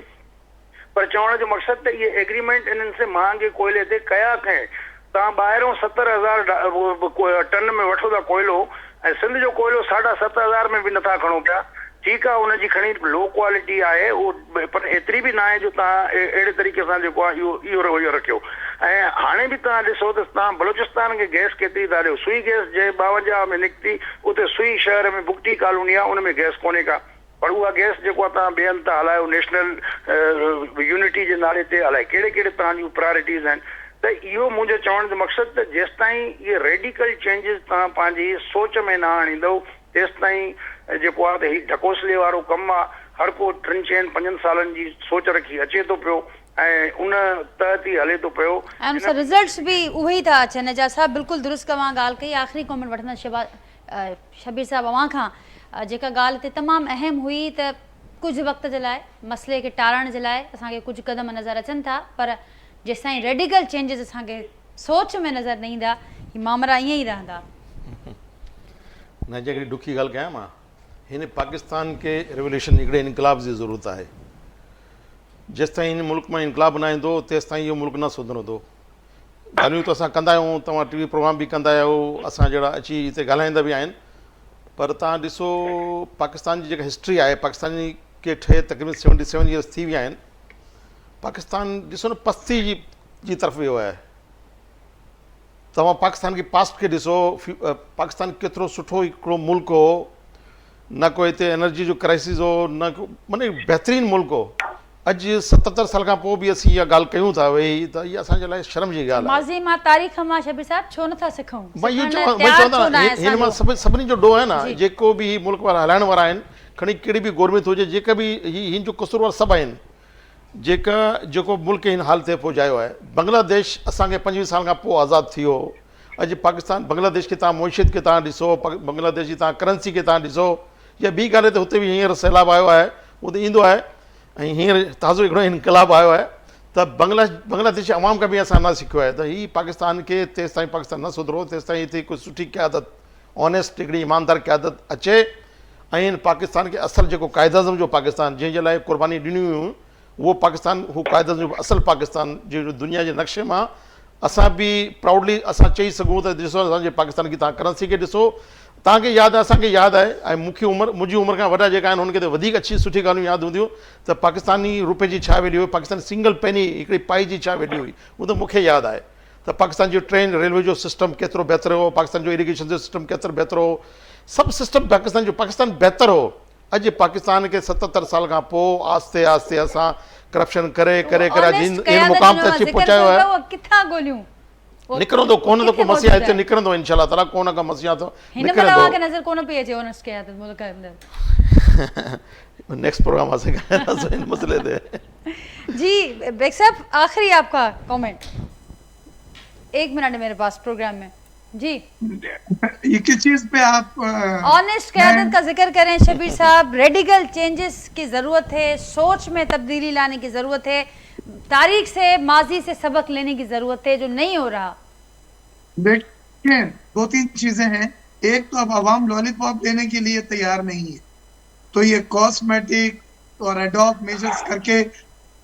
पर चवण जो मक़सदु त इहे एग्रीमेंट इन्हनि से महांगे कोयले ते कया कंहिं। तव्हां ॿाहिरों 70,000 टन में वठो था कोयलो ऐं सिंध जो कोयलो 7,500 में बि नथा खणो पिया। ठीकु आहे हुनजी खणी लो क्वालिटी आहे उहो, पर एतिरी बि न आहे जो तव्हां अहिड़े तरीक़े सां जेको आहे इहो रवैयो रखियो। ऐं हाणे बि तव्हां ॾिसो त तव्हां बलूचिस्तान खे गैस केतिरी था ॾियो। सुई गैस जे 52 में निकिती, उते सुई शहर में बुगटी कॉलोनी आहे उन में गैस कोन्हे का। पर उहा गैस जेको आहे तव्हां ॿियनि था हलायो नेशनल यूनिटी जे नाले ते हलाए। कहिड़े कहिड़े तरह जूं प्रायोरिटीज़ आहिनि। त इहो मुंहिंजो चवण जो मक़सदु त जेसिताईं इहे रेडिकल चेंजिस तव्हां पंहिंजी सोच में न आणींदव तेसिताईं जेको आहे त हीउ ढकोसले वारो कमु आहे। हर को 3-4-5 सालनि जी सोच रखी अचे थो पियो ऐं उन तहत ई हले थो पियो ऐं उन सां रिज़ल्ट्स बि उहे ई था अचनि। एजाज़ साहिबु बिल्कुलु दुरुस्त तव्हां ॻाल्हि कई। आख़िरी कॉमेंट वठंदा शबीर साहिबु अव्हां खां। जेका ॻाल्हि हिते तमामु अहम हुई त कुझु वक़्त जे लाइ मसइले खे टारण जे लाइ असांखे कुझु क़दम नज़र अचनि था, पर जेसिताईं रेडिकल चेंजिस असांखे सोच में नज़र न ईंदा हीअ मामला ईअं ई रहंदा। न जे हिकिड़ी ॾुखी ॻाल्हि कयां मां, हिन पाकिस्तान खे रेवोल्यूशन हिकिड़े इनकलाब जी ज़रूरत आहे। जेसिताईं हिन मुल्क में इनकलाब न ईंदो तेसिताईं इहो मुल्क न सुधरंदो। ॻाल्हियूं त असां कंदा आहियूं, तव्हां TV प्रोग्राम बि कंदा आहियो, असां जहिड़ा अची हिते ॻाल्हाईंदा बि आहिनि। पर तव्हां ॾिसो पाकिस्तान जी जेका हिस्ट्री आहे, पाकिस्तान खे ठहे तक़रीबन 77 ईयर्स थी विया आहिनि। पाकिस्तान ॾिसो न पस्ती जी तरफ़ वियो आहे। तव्हां पाकिस्तान के पास्ट खे ॾिसो, पाकिस्तान केतिरो सुठो हिकिड़ो मुल्क हो, न को हिते एनर्जी जो क्राइसिस हो, न को माने बहितरीनु मुल्क हो। अॼु 77 साल खां पोइ बि असीं इहा ॻाल्हि कयूं था वेही, त इहा असांजे लाइ शर्म जी ॻाल्हि आहे। माज़ी मां तारीख़ मां शबीर साहिबु छो नथा सिखूं? हिन मां सभिनी जो ॾोह आहे न, जेको बि मुल्क वारा हलाइण वारा आहिनि, खणी कहिड़ी बि गवर्नमेंट हुजे, जेका बि हिन जो कसूरवार सभु आहिनि जेको मुल्क हिन हाल ते पहुचायो आहे। बांग्लादेश असांखे 25 साल खां पोइ आज़ादु थी वियो। अॼु पाकिस्तान बांग्लादेश खे तव्हां मुइशियत खे तव्हां ॾिसो, बांग्लादेश जी तव्हां करेंसी खे तव्हां ॾिसो, या ॿी ॻाल्हि ते हुते बि हींअर सैलाब आयो आहे, उते ईंदो आहे ऐं हींअर ताज़ो हिकिड़ो इनकलाब आयो आहे। त बांग्लादेश अवाम खां बि असां न सिखियो आहे। त हीअ पाकिस्तान खे तेसिताईं पाकिस्तान न सुधरो तेसिताईं हिते कोई सुठी क़यादत, ऑनेस्ट हिकिड़ी ईमानदार क़यादत अचे ऐं हिन पाकिस्तान खे असुलु जेको क़ाइद आज़म जो पाकिस्तान जंहिंजे लाइ क़ुर्बानी ॾिनियूं हुयूं, उहो पाकिस्तान, हू क़ाइद आज़म जो असुलु पाकिस्तान जो दुनिया जे नक्शे मां असां बि प्राउडली असां चई सघूं त ॾिसो असांजे पाकिस्तान की तव्हां करेंसी खे ॾिसो, तव्हांखे यादि आहे, असांखे यादि आहे ऐं मुंहिंजी उमिरि खां वॾा जेका आहिनि हुनखे त वधीक अच्छी सुठी ॻाल्हियूं यादि हूंदियूं त पाकिस्तानी रुपए जी छा वैल्यू हुई, पाकिस्तान सिंगल पेनी हिकिड़ी पाई जी छा वैल्यू हुई, उहो त मूंखे यादि आहे। त पाकिस्तान जो ट्रेन रेलवे जो सिस्टम केतिरो बहितर हो, पाकिस्तान जो इरिगेशन जो सिस्टम केतिरो बहितर हो, सभु सिस्टम पाकिस्तान बहितर हो। अॼु पाकिस्तान खे 77 साल खां पोइ आस्ते आस्ते असां करप्शन करे इन मुक़ाम ते अची पहुचायो आहे। निकिरंदो कोन त को मसीहा हिते निकिरंदो इंशाल्लाह ताला, कोन का मसीहा तो निकिरंदो। नज़र कोन पई अचे नेक्स्ट प्रोग्राम असें ॻाल्हाईंदासीं हिन मसइले ते। जी बेग साहब, आखिरी आपका कमेंट, 1 मिनट है मेरे पास प्रोग्राम में जी। ये किस चीज पे आप ऑनेस्ट क़यादत का जिक्र करें शबीर साहब, रेडिकल चेंजेस की ज़रूरत है, सोच में तब्दीली लाने की ज़रूरत है, तारीख से माजी से सबक लेने की ज़रूरत है जो नहीं हो रहा। देखिए 2-3 चीजें हैं। एक तो अब आवाम लॉलीपॉप देने के लिए तैयार नहीं है, तो ये कॉस्मेटिक और एडॉप मेजर्स करके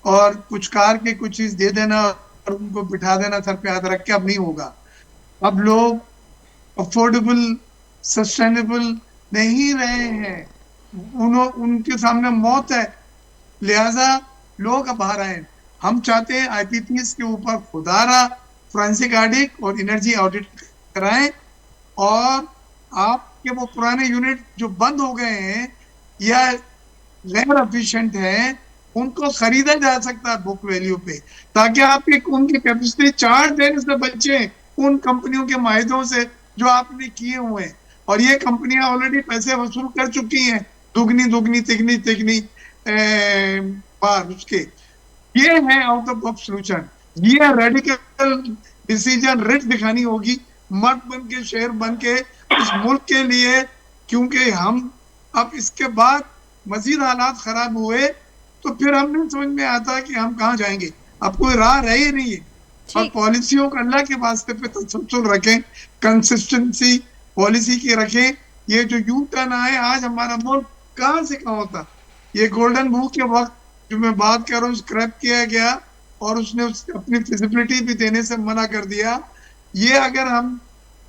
और कुछ कार के कुछ चीज दे देना और उनको बिठा देना सर पे हाथ रख के अब नहीं होगा। अब लोग अफोर्डेबल सस्टेनेबल नहीं रहे हैं, उनके सामने मौत है, लिहाजा लोग अब बाहर आए। हम चाहते हैं आईपीपीएस के ऊपर खुदारा फोरेंसिक ऑडिट और एनर्जी ऑडिट कराएं और आपके वो पुराने यूनिट जो बंद हो गए हैं या गैर एफिशिएंट हैं उनको खरीदा जा सकता है बुक वैल्यू पे, ताकि आपकी उनकी कैपेसिटी चार्ज देने से बचे उन कंपनियों के माहिदों से जो आपने किए हुए हैं। और ये कंपनियां ऑलरेडी पैसे वसूल कर चुकी हैं दुगनी तिगनी बार उसके। ये है आउट ऑफ बॉक्स सोल्यूशन, ये रेडिकल डिसीजन रिच दिखानी होगी, मर्द बन के शेर बन के इस मुल्क के लिए, क्योंकि हम अब इसके बाद मजीद हालात खराब हुए तो फिर हमें समझ में आता कि हम कहाँ जाएंगे। अब कोई राह रही ही नहीं है। और पॉलिसियों का अल्लाह के वास्ते पे तसल्सल रखें, कंसिस्टेंसी पॉलिसी की रखें। ये जो यू टर्न आए आज हमारा मुल्क कहाँ से कहाँ होता। ये गोल्डन बुक के वक्त जो मैं बात कर रहा हूँ स्क्रैप किया गया और उसने अपनी फिजिबिलिटी भी देने से मना कर दिया। ये अगर हम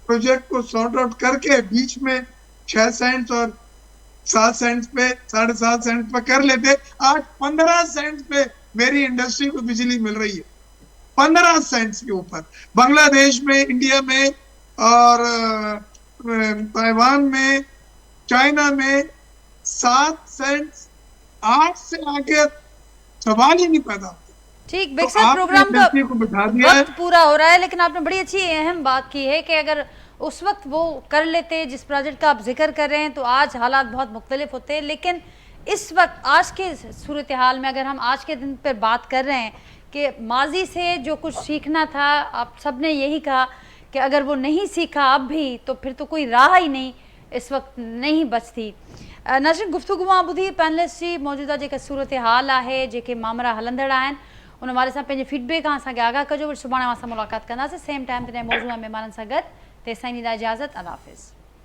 प्रोजेक्ट को सॉर्ट आउट करके बीच में 6 सेंट्स और 7 सेंट्स पे 7.5 सेंट्स पे कर लेते, आज 15 सेंट्स पे मेरी इंडस्ट्री को बिजली मिल रही है, 15 सेंट्स के ऊपर। बांग्लादेश में, इंडिया में और ताइवान में, चाइना में 7 सेंट्स 8 से आगे सवाल ही नहीं पैदा होता। ठीक, बेग साहब प्रोग्राम का वक्त पूरा हो रहा है, लेकिन आपने बड़ी अच्छी अहम बात की है कि अगर उस वक्त वो कर लेते जिस प्रोजेक्ट का आप जिक्र कर रहे हैं तो आज हालात बहुत मुख्तलिफ होते हैं। लेकिन इस वक्त आज के सूरत हाल में अगर हम आज के दिन पर बात कर रहे हैं कि माजी से जो कुछ सीखना था, आप सब ने यही कहा कि अगर वो नहीं सीखा अब भी तो फिर तो कोई राह ही नहीं इस वक्त नहीं बचती। नाज़रीन, गुफ्तगू ॿुधी पैनलिस्ट जी मौजूदा जेका सूरत हाल आहे, जेके मामला हलंदड़ आहिनि उन बारे सां पंहिंजे फीडबैक असांखे आगाह कजो। सुभाणे असां मुलाक़ात कंदासीं सेम टाइम ते नए मौज़ूअ महिमाननि सां गॾु। तेसिताईं ॾींदा इजाज़त, अल्लाह हाफ़िज़।